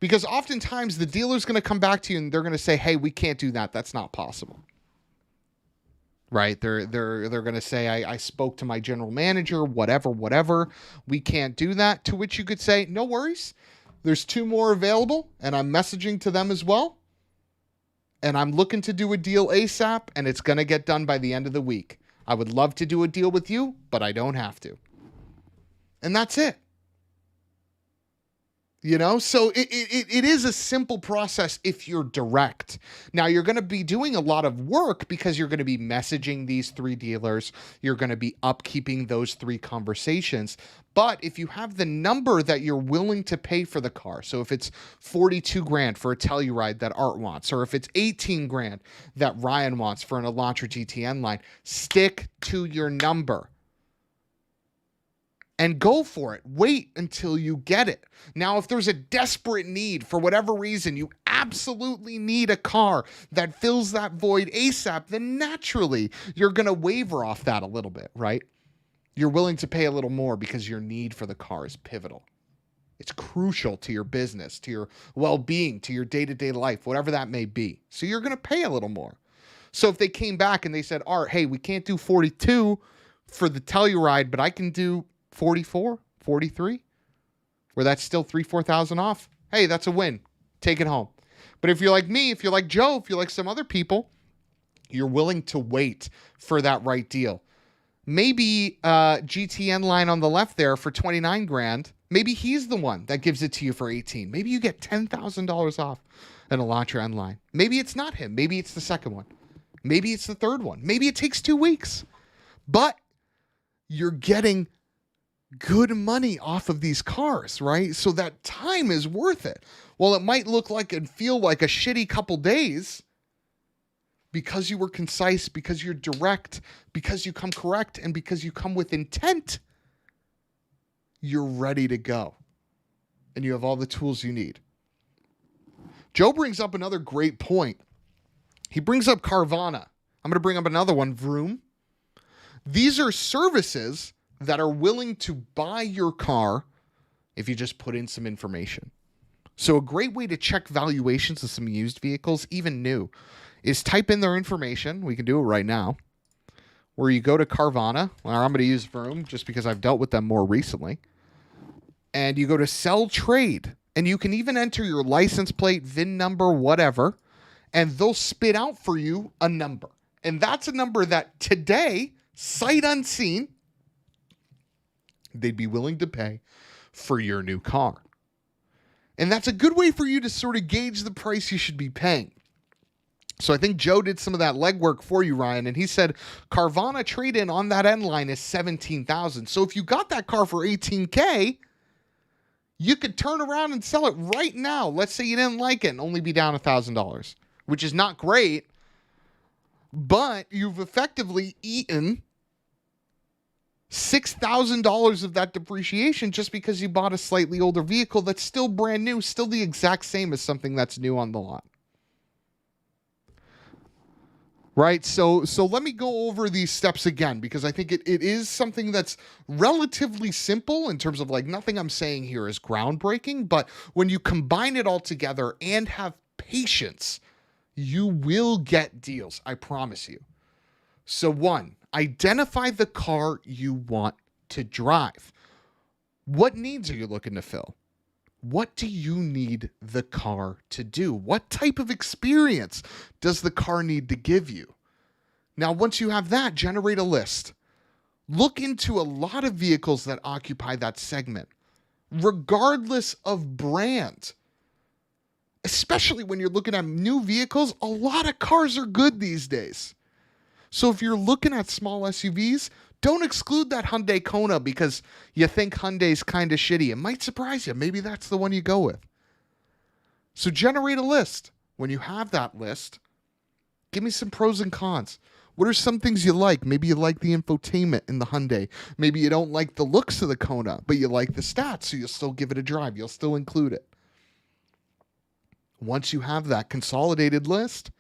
Because oftentimes the dealer's going to come back to you and they're going to say, hey, we can't do that. That's not possible. Right? They're going to say, I spoke to my general manager, whatever. We can't do that. To which you could say, no worries. There's 2 more available and I'm messaging to them as well. And I'm looking to do a deal ASAP and it's going to get done by the end of the week. I would love to do a deal with you, but I don't have to. And that's it. You know, so it is a simple process if you're direct. Now, you're going to be doing a lot of work because you're going to be messaging these 3 dealers. You're going to be upkeeping those 3 conversations. But if you have the number that you're willing to pay for the car, so if it's 42 grand for a Telluride that Art wants, or if it's 18 grand that Ryan wants for an Elantra GTN line, stick to your number. And go for it. Wait until you get it. Now, if there's a desperate need for whatever reason, you absolutely need a car that fills that void ASAP, then naturally you're going to waver off that a little bit, right? You're willing to pay a little more because your need for the car is pivotal. It's crucial to your business, to your well-being, to your day-to-day life, whatever that may be. So you're going to pay a little more. So if they came back and they said, Art, hey, we can't do 42 for the Telluride, but I can do 44, 43, where that's still 4,000 off. Hey, that's a win. Take it home. But if you're like me, if you're like Joe, if you're like some other people, you're willing to wait for that right deal. Maybe GTN line on the left there for 29 grand. Maybe he's the one that gives it to you for 18. Maybe you get $10,000 off an Elantra N line. Maybe it's not him. Maybe it's the second one. Maybe it's the third one. Maybe it takes 2 weeks. But you're getting good money off of these cars, right? So that time is worth it. Well, it might look like and feel like a shitty couple days because you were concise, because you're direct, because you come correct, and because you come with intent. You're ready to go. And you have all the tools you need. Joe brings up another great point. He brings up Carvana. I'm going to bring up another one, Vroom. These are services that are willing to buy your car if you just put in some information. So a great way to check valuations of some used vehicles, even new, is type in their information. We can do it right now. Where you go to Carvana, or I'm going to use Vroom just because I've dealt with them more recently. And you go to sell trade. And you can even enter your license plate, VIN number, whatever. And they'll spit out for you a number. And that's a number that today, sight unseen, they'd be willing to pay for your new car. And that's a good way for you to sort of gauge the price you should be paying. So I think Joe did some of that legwork for you, Ryan, and he said Carvana trade-in on that end line is $17,000. So if you got that car for $18K, you could turn around and sell it right now. Let's say you didn't like it and only be down $1,000, which is not great, but you've effectively eaten $6,000 of that depreciation just because you bought a slightly older vehicle that's still brand new, still the exact same as something that's new on the lot. Right? So let me go over these steps again, because I think it is something that's relatively simple in terms of like nothing I'm saying here is groundbreaking, but when you combine it all together and have patience, you will get deals. I promise you. So 1, identify the car you want to drive. What needs are you looking to fill? What do you need the car to do? What type of experience does the car need to give you? Now, once you have that, generate a list. Look into a lot of vehicles that occupy that segment, regardless of brand. Especially when you're looking at new vehicles, a lot of cars are good these days. So if you're looking at small SUVs, don't exclude that Hyundai Kona because you think Hyundai's kind of shitty. It might surprise you. Maybe that's the one you go with. So generate a list. when you have that list, give me some pros and cons. What are some things you like? Maybe you like the infotainment in the Hyundai. Maybe you don't like the looks of the Kona, but you like the stats, so you'll still give it a drive. You'll still include it. Once you have that consolidated list,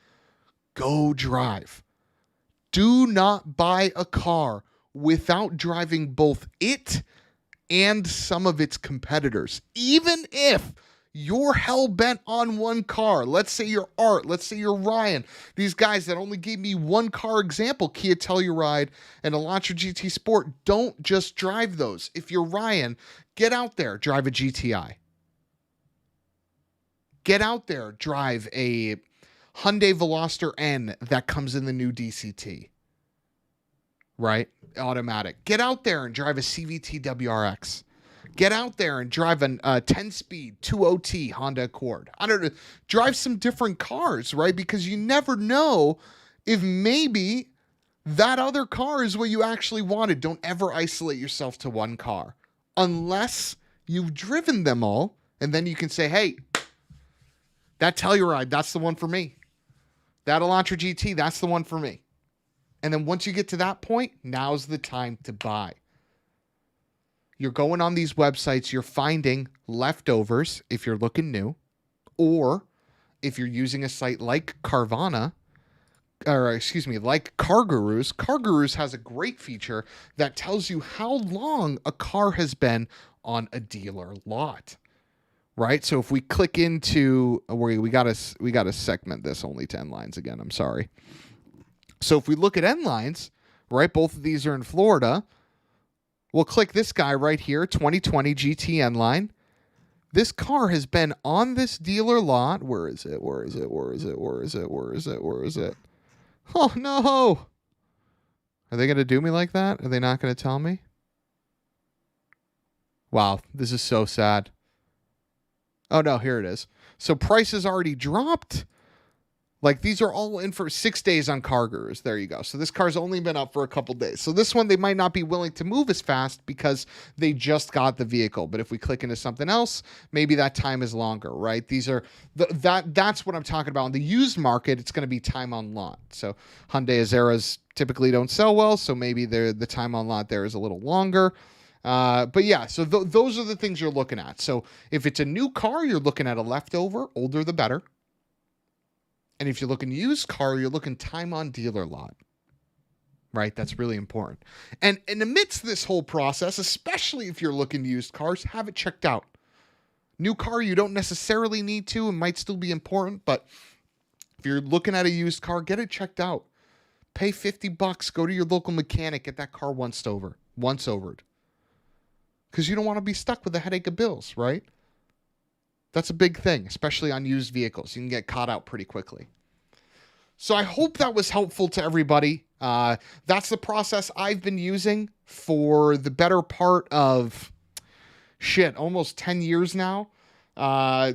go drive. Do not buy a car without driving both it and some of its competitors. Even if you're hell-bent on one car. Let's say you're Art. Let's say you're Ryan. These guys that only gave me one car example, Kia Telluride and Elantra GT Sport, don't just drive those. If you're Ryan, get out there, drive a GTI. Get out there, drive a Hyundai Veloster N that comes in the new DCT. Right? Automatic. Get out there and drive a CVT WRX. Get out there and drive a 10-speed 2OT Honda Accord. I don't know. Drive some different cars, right? Because you never know if maybe that other car is what you actually wanted. Don't ever isolate yourself to one car unless you've driven them all. And then you can say, hey, that Telluride, that's the one for me. That Elantra GT, that's the one for me. And then once you get to that point, now's the time to buy. You're going on these websites, you're finding leftovers if you're looking new, or if you're using a site like Carvana, like CarGurus. CarGurus has a great feature that tells you how long a car has been on a dealer lot. Right? So if we click into we gotta segment this only to N lines again. I'm sorry. So if we look at N lines, right, both of these are in Florida. We'll click this guy right here, 2020 GT N line. This car has been on this dealer lot. Where is it? Where is it? Where is it? Where is it? Where is it? Where is it? Oh no! Are they gonna do me like that? Are they not gonna tell me? Wow, this is so sad. Oh, no, here it is. So price has already dropped. Like, these are all in for 6 days on CarGurus. There you go. So this car's only been up for a couple days. So this one, they might not be willing to move as fast because they just got the vehicle. But if we click into something else, maybe that time is longer, right? These are that's what I'm talking about. In the used market, it's going to be time on lot. So Hyundai Azeras typically don't sell well, so maybe the time on lot there is a little longer. But yeah, so those are the things you're looking at. So if it's a new car, you're looking at a leftover, older the better. And if you're looking used car, you're looking time on dealer lot. Right? That's really important. And amidst this whole process, especially if you're looking used cars, have it checked out. New car, you don't necessarily need to. It might still be important, but if you're looking at a used car, get it checked out. Pay $50, go to your local mechanic, get that car once overed. Because you don't want to be stuck with the headache of bills, right? That's a big thing, especially on used vehicles. You can get caught out pretty quickly. So I hope that was helpful to everybody. That's the process I've been using for the better part of, almost 10 years now.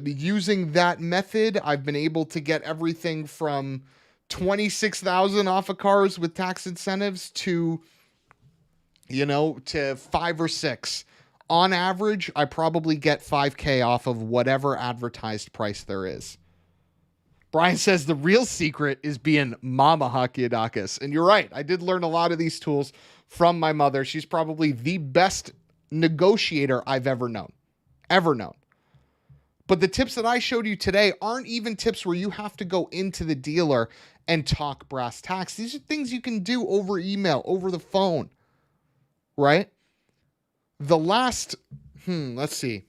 Using that method, I've been able to get everything from $26,000 off of cars with tax incentives to 5 or 6. On average, I probably get $5,000 off of whatever advertised price there is. Brian says the real secret is being Mama Hakiadakis. And you're right. I did learn a lot of these tools from my mother. She's probably the best negotiator I've ever known. But the tips that I showed you today aren't even tips where you have to go into the dealer and talk brass tacks. These are things you can do over email, over the phone, right? The last, let's see.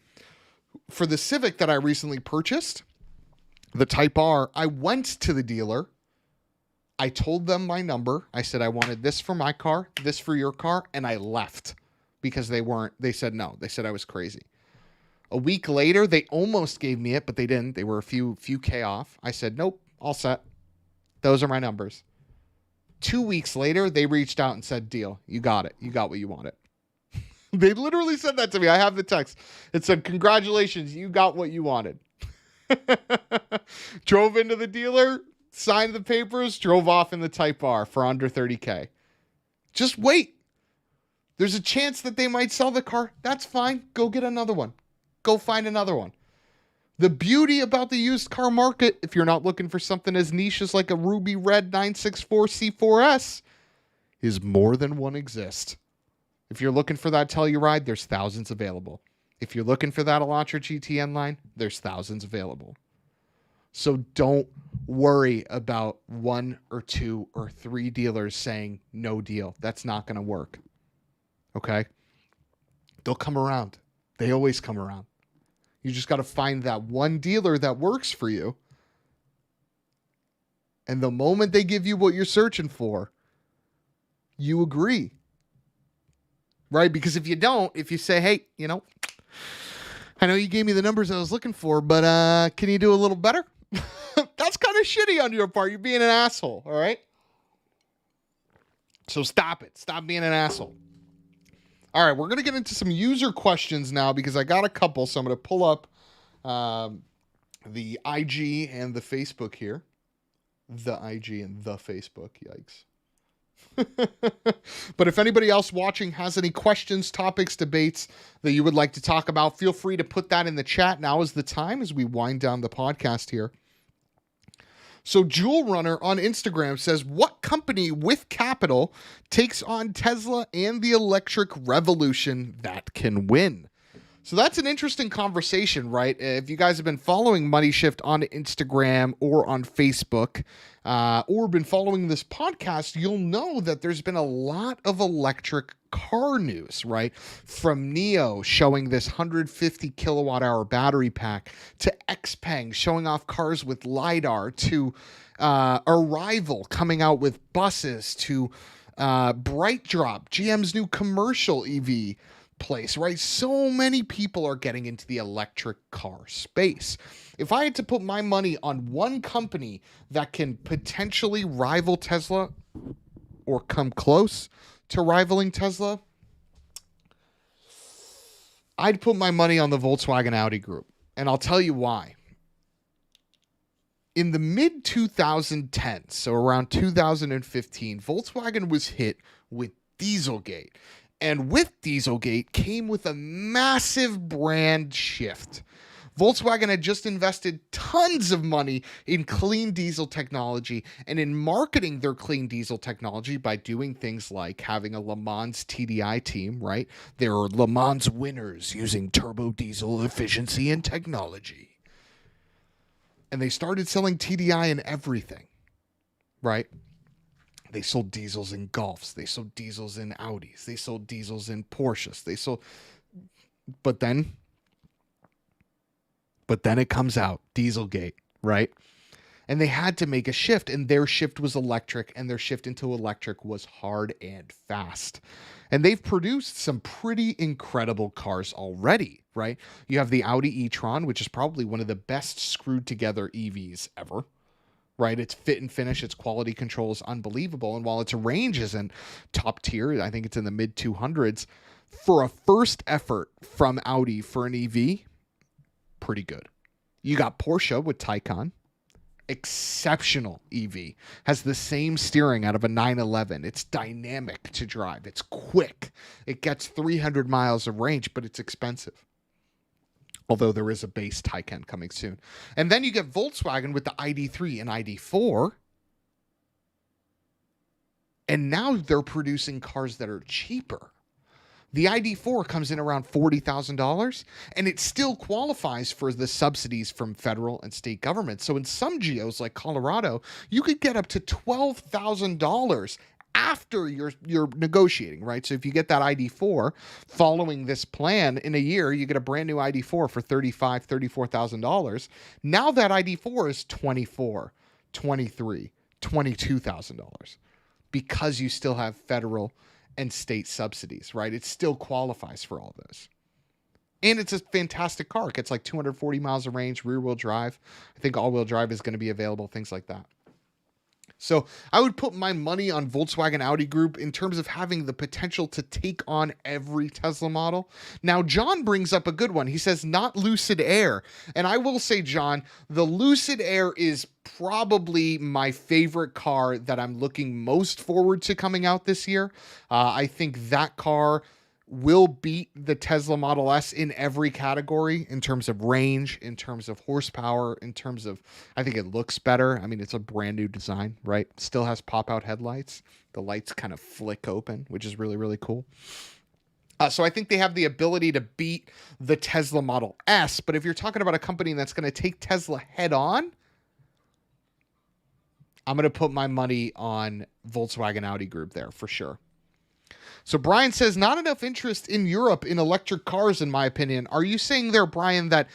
For the Civic that I recently purchased, the Type R, I went to the dealer. I told them my number. I said I wanted this for my car, this for your car, and I left because they said no. They said I was crazy. A week later, they almost gave me it, but they didn't. They were a few K off. I said, nope, all set. Those are my numbers. 2 weeks later, they reached out and said, deal, you got it. You got what you wanted. They literally said that to me. I have the text. It said, congratulations, you got what you wanted. Drove into the dealer, signed the papers, drove off in the Type R for under $30,000. Just wait. There's a chance that they might sell the car. That's fine. Go get another one. Go find another one. The beauty about the used car market, if you're not looking for something as niche as like a ruby red 964 C4S, is more than one exists. If you're looking for that Telluride, there's thousands available. If you're looking for that Elantra GTN line, there's thousands available. So don't worry about 1 or 2 or 3 dealers saying no deal. That's not going to work. Okay? They'll come around. They always come around. You just got to find that one dealer that works for you. And the moment they give you what you're searching for, you agree. Right? Because if you don't, if you say, hey, I know you gave me the numbers I was looking for, but can you do a little better? That's kind of shitty on your part. You're being an asshole, all right? So stop it. Stop being an asshole. All right, we're going to get into some user questions now because I got a couple, so I'm going to pull up the IG and the Facebook here. The IG and the Facebook, yikes. But if anybody else watching has any questions, topics, debates that you would like to talk about, feel free to put that in the chat. Now is the time as we wind down the podcast here. So Jewel Runner on Instagram says, what company with capital takes on Tesla and the electric revolution that can win? So that's an interesting conversation, right? If you guys have been following MoneyShift on Instagram or on Facebook, or been following this podcast, you'll know that there's been a lot of electric car news, right? From NIO showing this 150 kilowatt hour battery pack, to XPeng showing off cars with LiDAR, to Arrival coming out with buses, to BrightDrop, GM's new commercial EV place, right? So many people are getting into the electric car space. If I had to put my money on one company that can potentially rival Tesla or come close to rivaling Tesla, I'd put my money on the Volkswagen Audi group. And I'll tell you why. In the mid 2010s, so around 2015, Volkswagen was hit with Dieselgate. And with Dieselgate came with a massive brand shift. Volkswagen had just invested tons of money in clean diesel technology and in marketing their clean diesel technology by doing things like having a Le Mans TDI team, right? They were Le Mans winners using turbo diesel efficiency and technology. And they started selling TDI in everything, right? They sold diesels in Golfs. They sold diesels in Audis. They sold diesels in Porsches. But then it comes out, Dieselgate, right? And they had to make a shift, and their shift was electric, and their shift into electric was hard and fast. And they've produced some pretty incredible cars already, right? You have the Audi e-tron, which is probably one of the best screwed together EVs ever. Right, its fit and finish, its quality control is unbelievable. And while its range isn't top tier, I think it's in the mid 200s, for a first effort from Audi for an EV, pretty good. You got Porsche with Taycan, exceptional EV, has the same steering out of a 911. It's dynamic to drive. It's quick. It gets 300 miles of range, but it's expensive. Although there is a base Taycan coming soon. And then you get Volkswagen with the ID3 and ID4. And now they're producing cars that are cheaper. The ID4 comes in around $40,000, and it still qualifies for the subsidies from federal and state governments. So in some geos like Colorado, you could get up to $12,000 after you're negotiating, right? So if you get that ID4 following this plan in a year, you get a brand new ID4 for $35,000, $34,000. Now that ID4 is $24,000, $23,000, $22,000 because you still have federal and state subsidies, right? It still qualifies for all those. And it's a fantastic car. It gets like 240 miles of range, rear-wheel drive. I think all-wheel drive is going to be available, things like that. So I would put my money on Volkswagen Audi Group in terms of having the potential to take on every Tesla model. Now, John brings up a good one. He says, not Lucid Air. And I will say, John, the Lucid Air is probably my favorite car that I'm looking most forward to coming out this year. I think that car will beat the Tesla Model S in every category in terms of range, in terms of horsepower, in terms of, I think it looks better. I mean, it's a brand new design, right? Still has pop-out headlights. The lights kind of flick open, which is really, really cool. So I think they have the ability to beat the Tesla Model S. But if you're talking about a company that's going to take Tesla head on, I'm going to put my money on Volkswagen Audi Group there for sure. So Brian says, not enough interest in Europe in electric cars, in my opinion. Are you saying there, Brian, that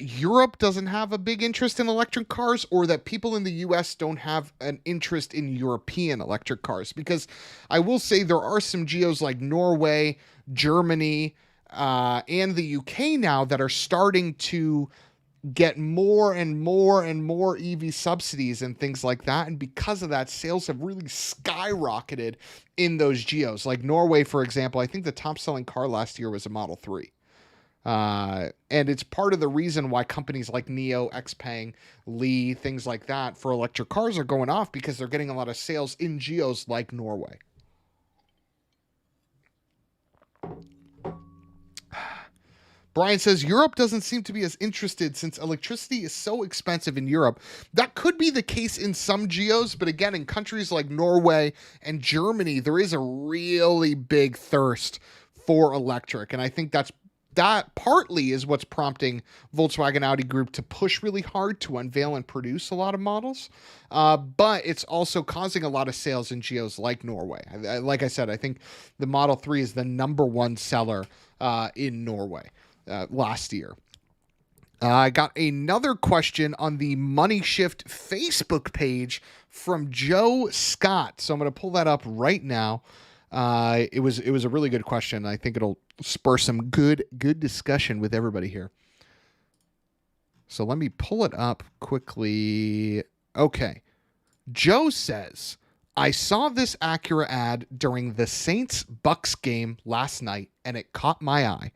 Europe doesn't have a big interest in electric cars, or that people in the US don't have an interest in European electric cars? Because I will say there are some geos like Norway, Germany, and the UK now that are starting to get more and more and more EV subsidies and things like that. And because of that, sales have really skyrocketed in those geos. Like Norway, for example, I think the top selling car last year was a Model 3. And it's part of the reason why companies like NIO, XPeng, Li, things like that for electric cars are going off, because they're getting a lot of sales in geos like Norway. Brian says, Europe doesn't seem to be as interested since electricity is so expensive in Europe. That could be the case in some geos, but again, in countries like Norway and Germany, there is a really big thirst for electric. And I think that partly is what's prompting Volkswagen Audi Group to push really hard to unveil and produce a lot of models. But it's also causing a lot of sales in geos like Norway. Like I said, I think the Model 3 is the number one seller in Norway last year. I got another question on the MoneyShift Facebook page from Joe Scott. So I'm going to pull that up right now. It was a really good question. I think it'll spur some good discussion with everybody here. So let me pull it up quickly. Okay. Joe says, I saw this Acura ad during the Saints-Bucks game last night, and it caught my eye.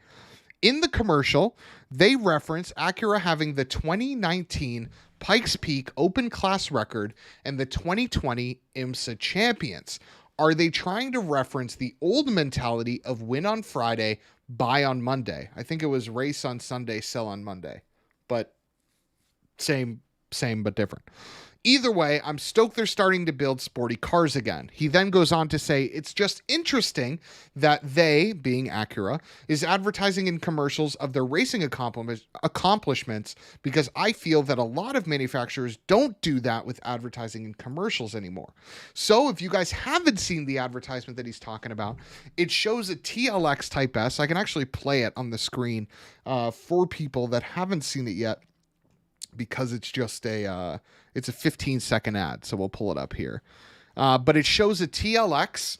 In the commercial, they reference Acura having the 2019 Pikes Peak Open Class record and the 2020 IMSA champions. Are they trying to reference the old mentality of win on Friday, buy on Monday? I think it was race on Sunday, sell on Monday. But same but different. Either way, I'm stoked they're starting to build sporty cars again. He then goes on to say, it's just interesting that they, being Acura, is advertising in commercials of their racing accomplishments, because I feel that a lot of manufacturers don't do that with advertising in commercials anymore. So if you guys haven't seen the advertisement that he's talking about, it shows a TLX Type S. I can actually play it on the screen for people that haven't seen it yet, because it's just it's a 15-second ad, so we'll pull it up here. But it shows a TLX.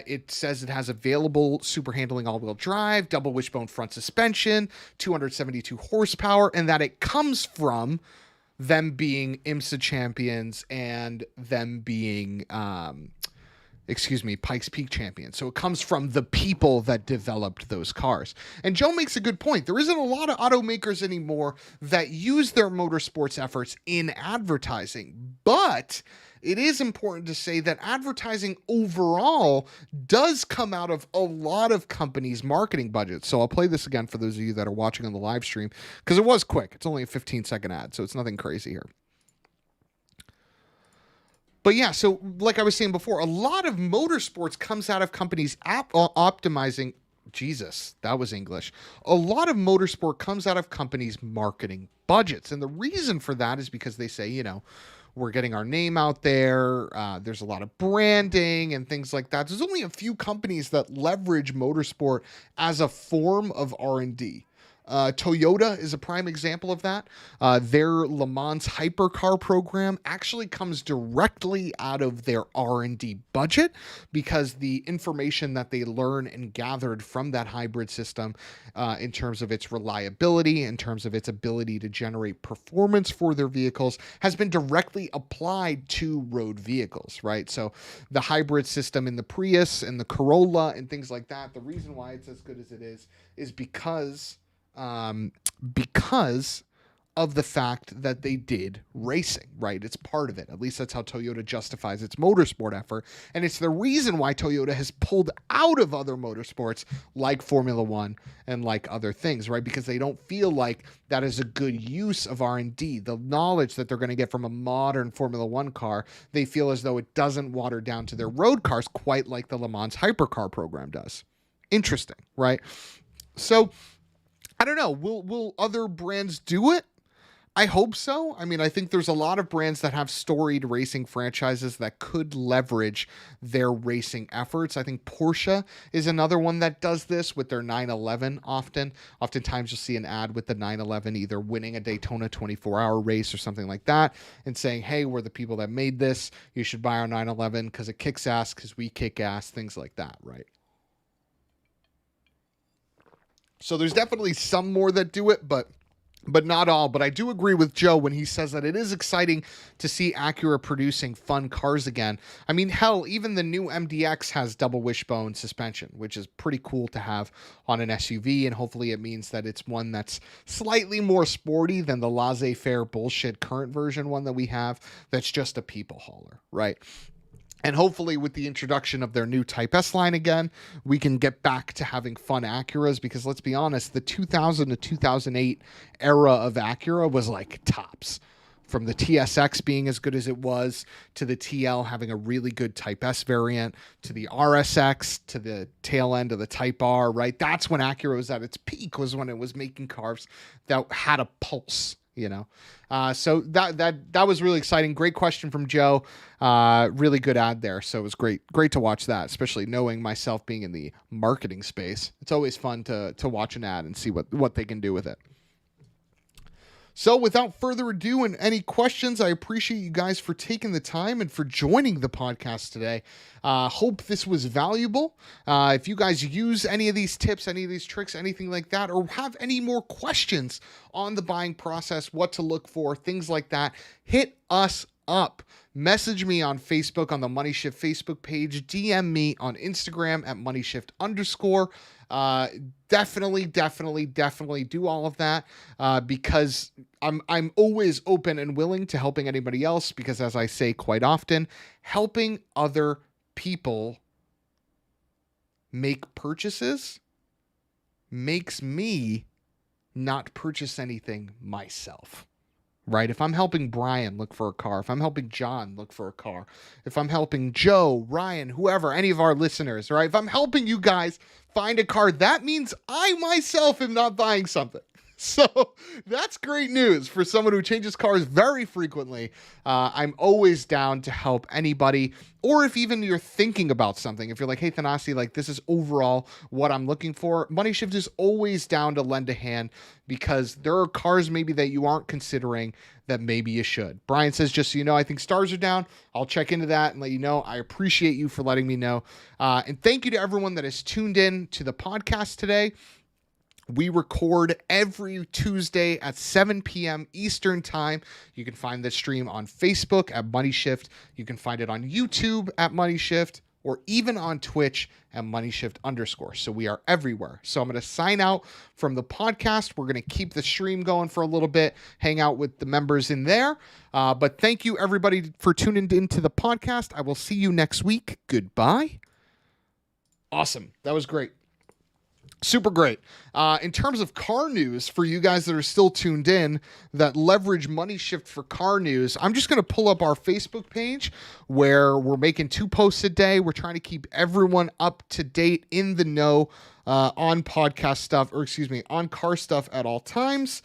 It says it has available super handling all-wheel drive, double wishbone front suspension, 272 horsepower, and that it comes from them being IMSA champions and them being Pikes Peak champions. So it comes from the people that developed those cars. And Joe makes a good point. There isn't a lot of automakers anymore that use their motorsports efforts in advertising, but it is important to say that advertising overall does come out of a lot of companies' marketing budgets. So I'll play this again for those of you that are watching on the live stream, because it was quick. It's only a 15-second ad, so it's nothing crazy here. But yeah, so like I was saying before, a lot of motorsports comes out of companies optimizing. Jesus, that was English. A lot of motorsport comes out of companies' marketing budgets. And the reason for that is because they say, we're getting our name out there. There's a lot of branding and things like that. There's only a few companies that leverage motorsport as a form of R&D. Toyota is a prime example of that. Their Le Mans hypercar program actually comes directly out of their R&D budget, because the information that they learn and gathered from that hybrid system, in terms of its reliability, in terms of its ability to generate performance for their vehicles, has been directly applied to road vehicles, right? So the hybrid system in the Prius and the Corolla and things like that, the reason why it's as good as it is because of the fact that they did racing, right? It's part of it. At least that's how Toyota justifies its motorsport effort. And it's the reason why Toyota has pulled out of other motorsports like Formula One and like other things, right? Because they don't feel like that is a good use of R&D. The knowledge that they're going to get from a modern Formula One car, they feel as though it doesn't water down to their road cars quite like the Le Mans hypercar program does. Interesting, right? So I don't know. Will other brands do it? I hope so. I mean, I think there's a lot of brands that have storied racing franchises that could leverage their racing efforts. I think Porsche is another one that does this with their 911 often. Oftentimes you'll see an ad with the 911 either winning a Daytona 24-hour race or something like that and saying, hey, we're the people that made this. You should buy our 911 because it kicks ass because we kick ass, things like that, right? So there's definitely some more that do it, but not all. But I do agree with Joe when he says that it is exciting to see Acura producing fun cars again. I mean, hell, even the new MDX has double wishbone suspension, which is pretty cool to have on an SUV. And hopefully it means that it's one that's slightly more sporty than the laissez-faire bullshit current version one that we have that's just a people hauler, right? And hopefully with the introduction of their new Type S line again, we can get back to having fun Acuras because let's be honest, the 2000 to 2008 era of Acura was like tops. From the TSX being as good as it was, to the TL having a really good Type S variant, to the RSX, to the tail end of the Type R, right? That's when Acura was at its peak, was when it was making cars that had a pulse. You know, so that was really exciting. Great question from Joe. Really good ad there. So it was great to watch that, especially knowing myself being in the marketing space. It's always fun to watch an ad and see what they can do with it. So without further ado and any questions, I appreciate you guys for taking the time and for joining the podcast today. Hope this was valuable. If you guys use any of these tips, any of these tricks, anything like that, or have any more questions on the buying process, what to look for, things like that, hit us up. Message me on Facebook on the MoneyShift Facebook page. DM me on Instagram at MoneyShift_. Definitely do all of that because I'm always open and willing to helping anybody else because, as I say quite often, helping other people make purchases makes me not purchase anything myself. Right? If I'm helping Brian look for a car, if I'm helping John look for a car, if I'm helping Joe, Ryan, whoever, any of our listeners, right? If I'm helping you guys find a car, that means I myself am not buying something. So that's great news for someone who changes cars very frequently. I'm always down to help anybody, or if even you're thinking about something, if you're like, hey, Thanasi, like this is overall what I'm looking for, MoneyShift is always down to lend a hand because there are cars maybe that you aren't considering that maybe you should. Brian says, just so you know, I think stars are down. I'll check into that and let you know. I appreciate you for letting me know. And thank you to everyone that has tuned in to the podcast today. We record every Tuesday at 7 p.m. Eastern Time. You can find the stream on Facebook at MoneyShift. You can find it on YouTube at MoneyShift, or even on Twitch at MoneyShift_. So we are everywhere. So I'm going to sign out from the podcast. We're going to keep the stream going for a little bit, hang out with the members in there. But thank you, everybody, for tuning into the podcast. I will see you next week. Goodbye. Awesome. That was great. Super great. In terms of car news, for you guys that are still tuned in, that leverage MoneyShift for car news, I'm just going to pull up our Facebook page where we're making 2 posts a day. We're trying to keep everyone up to date, in the know, on podcast stuff, on car stuff at all times.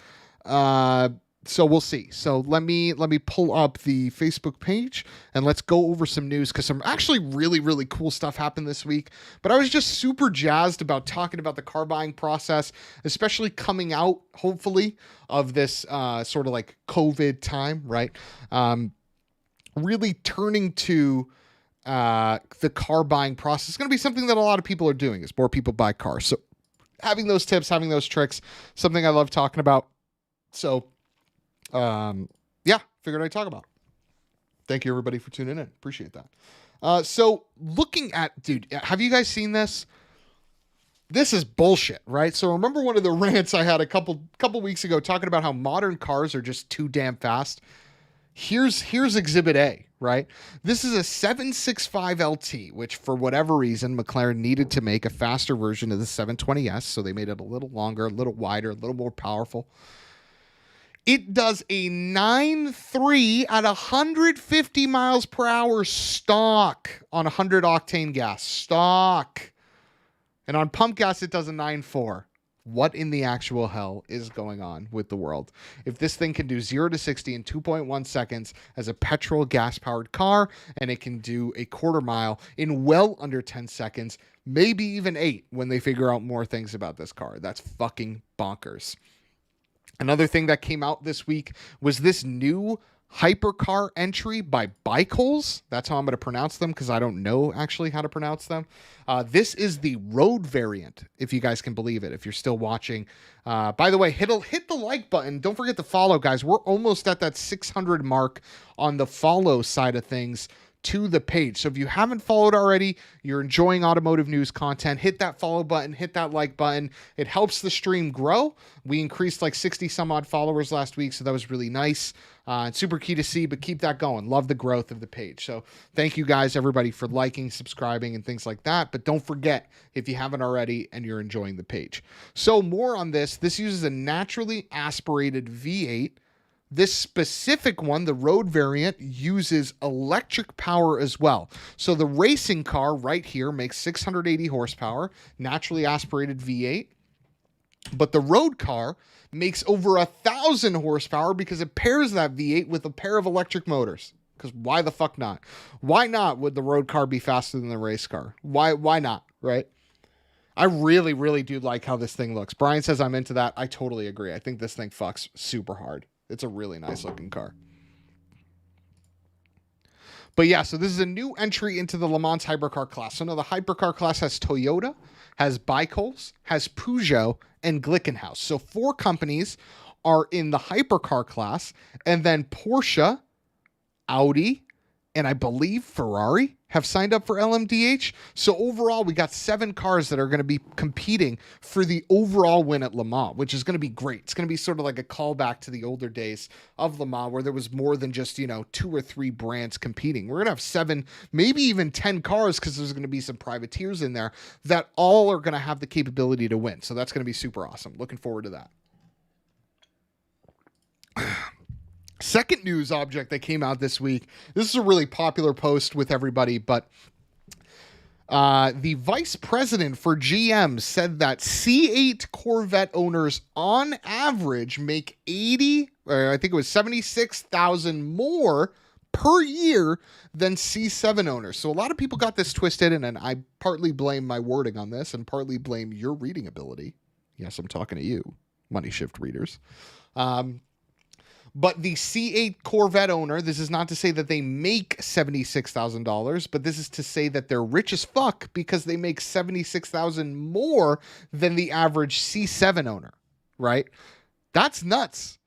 So we'll see. So let me pull up the Facebook page and let's go over some news because some actually really, really cool stuff happened this week. But I was just super jazzed about talking about the car buying process, especially coming out, hopefully, of this sort of like COVID time, right? Really turning to the car buying process is going to be something that a lot of people are doing as more people buy cars. So having those tips, having those tricks, something I love talking about. So figured I'd talk about. Thank you everybody for tuning in. Appreciate that. So looking at, dude, have you guys seen this? This is bullshit, right? So remember one of the rants I had a couple weeks ago talking about how modern cars are just too damn fast? Here's Exhibit A, right? This is a 765 LT, which for whatever reason McLaren needed to make a faster version of the 720S, so they made it a little longer, a little wider, a little more powerful. It does a 9.3 at 150 miles per hour stock on 100 octane gas. Stock. And on pump gas, it does a 9.4. What in the actual hell is going on with the world? If this thing can do 0 to 60 in 2.1 seconds as a petrol gas-powered car, and it can do a quarter mile in well under 10 seconds, maybe even 8 when they figure out more things about this car. That's fucking bonkers. Another thing that came out this week was this new hypercar entry by Bikeholes. That's how I'm going to pronounce them because I don't know actually how to pronounce them. This is the road variant, if you guys can believe it, if you're still watching. By the way, hit the like button. Don't forget to follow, guys. We're almost at that 600 mark on the follow side of things to the page. So if you haven't followed already, you're enjoying automotive news content, hit that follow button, hit that like button. It helps the stream grow. We increased like 60 some odd followers last week, so that was really nice. And super key to see, but keep that going. Love the growth of the page. So thank you guys, everybody, for liking, subscribing, and things like that. But don't forget, if you haven't already and you're enjoying the page. So more on this. This uses a naturally aspirated V8. This specific one, the road variant, uses electric power as well. So the racing car right here makes 680 horsepower, naturally aspirated V8. But the road car makes over 1,000 horsepower because it pairs that V8 with a pair of electric motors. Because why the fuck not? Why not would the road car be faster than the race car? Why not, right? I really, really do like how this thing looks. Brian says I'm into that. I totally agree. I think this thing fucks super hard. It's a really nice looking car. But yeah, so this is a new entry into the Le Mans hypercar class. So now the hypercar class has Toyota, has Bikeholes, has Peugeot, and Glickenhaus. So 4 companies are in the hypercar class, and then Porsche, Audi, and I believe Ferrari have signed up for LMDH. So overall, we got 7 cars that are going to be competing for the overall win at Le Mans, which is going to be great. It's going to be sort of like a callback to the older days of Le Mans where there was more than just, 2 or 3 brands competing. We're going to have 7, maybe even 10 cars because there's going to be some privateers in there that all are going to have the capability to win. So that's going to be super awesome. Looking forward to that. Second news object that came out this week. This is a really popular post with everybody, but the vice president for GM said that C8 Corvette owners on average make 76,000 more per year than C7 owners. So a lot of people got this twisted, and I partly blame my wording on this and partly blame your reading ability. Yes, I'm talking to you, MoneyShift readers. But the C8 Corvette owner, this is not to say that they make $76,000, but this is to say that they're rich as fuck because they make $76,000 more than the average C7 owner, right? That's nuts.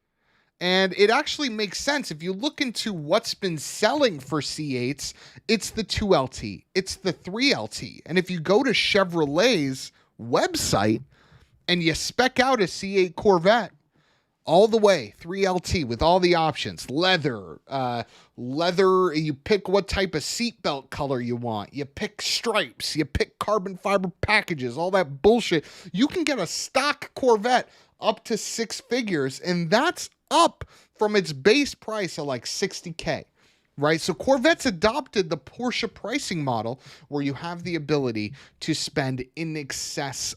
And it actually makes sense. If you look into what's been selling for C8s, it's the 2LT, it's the 3LT. And if you go to Chevrolet's website and you spec out a C8 Corvette, all the way, 3LT with all the options, leather, you pick what type of seatbelt color you want, you pick stripes, you pick carbon fiber packages, all that bullshit. You can get a stock Corvette up to 6 figures, and that's up from its base price of like $60K, right? So Corvette's adopted the Porsche pricing model where you have the ability to spend in excess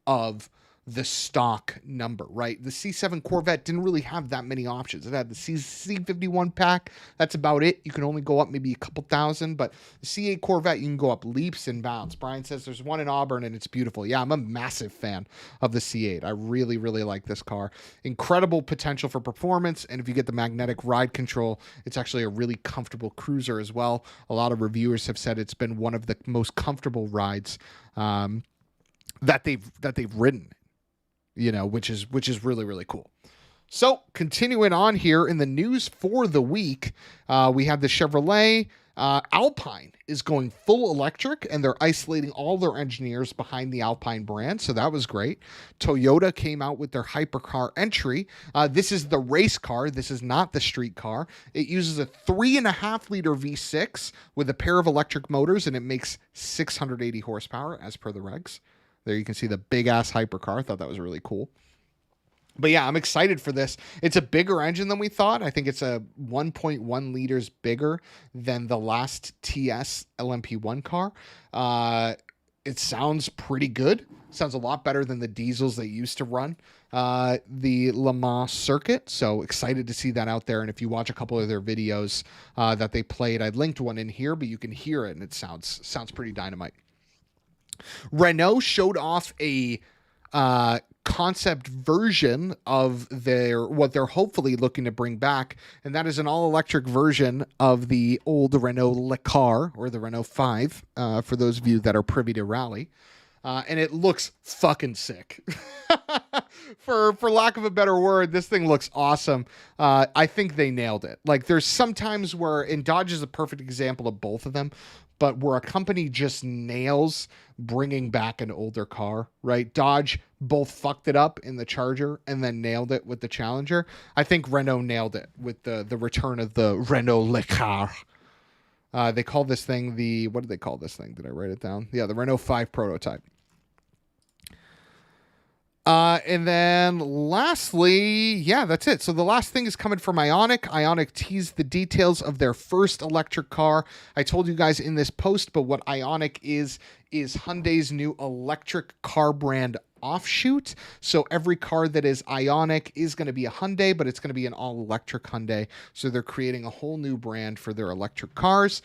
of the stock number, right? The C7 Corvette didn't really have that many options. It had the C51 pack. That's about it. You can only go up maybe a couple thousand, but the C8 Corvette, you can go up leaps and bounds. Brian says there's one in Auburn and it's beautiful. Yeah, I'm a massive fan of the C8. I really, really like this car. Incredible potential for performance. And if you get the magnetic ride control, it's actually a really comfortable cruiser as well. A lot of reviewers have said it's been one of the most comfortable rides that they've ridden. Which is really, really cool. So continuing on here in the news for the week, we have the Chevrolet Alpine is going full electric, and they're isolating all their engineers behind the Alpine brand, so that was great. Toyota came out with their hypercar entry. This is the race car. This is not the street car. It uses a 3.5-liter V6 with a pair of electric motors, and it makes 680 horsepower as per the regs. There you can see the big-ass hypercar. I thought that was really cool. But yeah, I'm excited for this. It's a bigger engine than we thought. I think it's a 1.1 liters bigger than the last TS LMP1 car. It sounds pretty good. Sounds a lot better than the diesels they used to run the Le Mans circuit. So excited to see that out there. And if you watch a couple of their videos that they played, I linked one in here, but you can hear it and it sounds pretty dynamite. Renault showed off a concept version of what they're hopefully looking to bring back, and that is an all-electric version of the old Renault Le Car, or the Renault 5, for those of you that are privy to rally. And it looks fucking sick. For lack of a better word, this thing looks awesome. I think they nailed it. Like, there's some times where, and Dodge is a perfect example of both of them, but where a company just nails bringing back an older car, right? Dodge both fucked it up in the Charger and then nailed it with the Challenger. I think Renault nailed it with the return of the Renault Le Car. They call this thing what did they call this thing? Did I write it down? Yeah, the Renault 5 prototype. And then lastly, yeah, that's it. So the last thing is coming from Ioniq. Ioniq teased the details of their first electric car. I told you guys in this post, but what Ioniq is Hyundai's new electric car brand offshoot. So every car that is Ioniq is going to be a Hyundai, but it's going to be an all-electric Hyundai. So they're creating a whole new brand for their electric cars.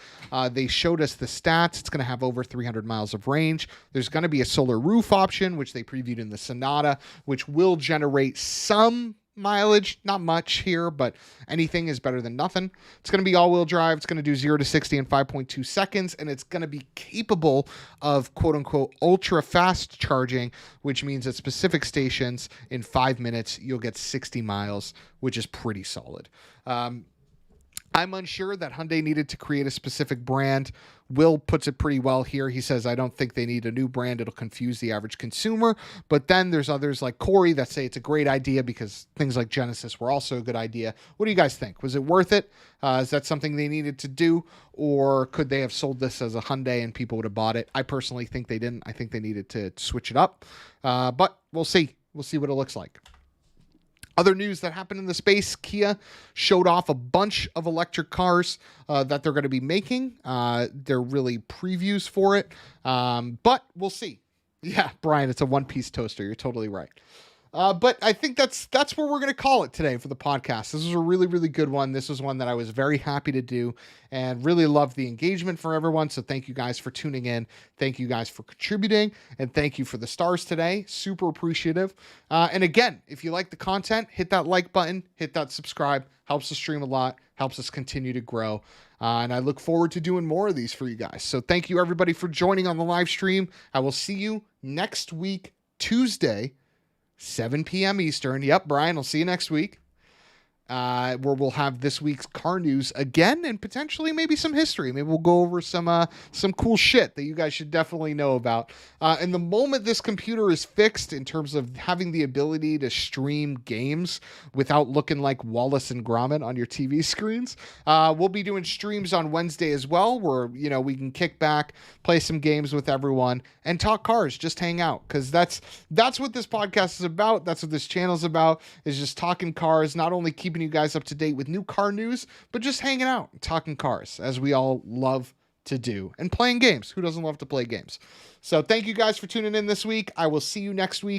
They showed us the stats. It's going to have over 300 miles of range. There's going to be a solar roof option, which they previewed in the Sonata, which will generate some mileage, not much here, but anything is better than nothing. It's going to be all-wheel drive. It's going to do 0 to 60 in 5.2 seconds, and it's going to be capable of quote-unquote ultra-fast charging, which means at specific stations in 5 minutes, you'll get 60 miles, which is pretty solid. I'm unsure that Hyundai needed to create a specific brand. Will puts it pretty well here. He says, I don't think they need a new brand. It'll confuse the average consumer. But then there's others like Corey that say it's a great idea because things like Genesis were also a good idea. What do you guys think? Was it worth it? Is that something they needed to do? Or could they have sold this as a Hyundai and people would have bought it? I personally think they didn't. I think they needed to switch it up. But we'll see. We'll see what it looks like. Other news that happened in the space, Kia showed off a bunch of electric cars that they're going to be making. They're really previews for it, but we'll see. Yeah, Brian, it's a one-piece toaster. You're totally right. But I think that's where we're going to call it today for the podcast. This was a really, really good one. This was one that I was very happy to do and really loved the engagement from everyone. So thank you guys for tuning in. Thank you guys for contributing. And thank you for the stars today. Super appreciative. And again, if you like the content, hit that like button, hit that subscribe. Helps the stream a lot. Helps us continue to grow. And I look forward to doing more of these for you guys. So thank you, everybody, for joining on the live stream. I will see you next week, Tuesday, 7 p.m. Eastern. Yep, Brian, I'll see you next week. Where we'll have this week's car news again and potentially maybe some history. Maybe we'll go over some cool shit that you guys should definitely know about. And the moment this computer is fixed in terms of having the ability to stream games without looking like Wallace and Gromit on your TV screens, we'll be doing streams on Wednesday as well where, we can kick back, play some games with everyone and talk cars, just hang out. Because that's what this podcast is about. That's what this channel is about, is just talking cars, not only keeping you guys up to date with new car news, but just hanging out and talking cars as we all love to do, and playing games. Who doesn't love to play games? So thank you guys for tuning in this week. I will see you next week.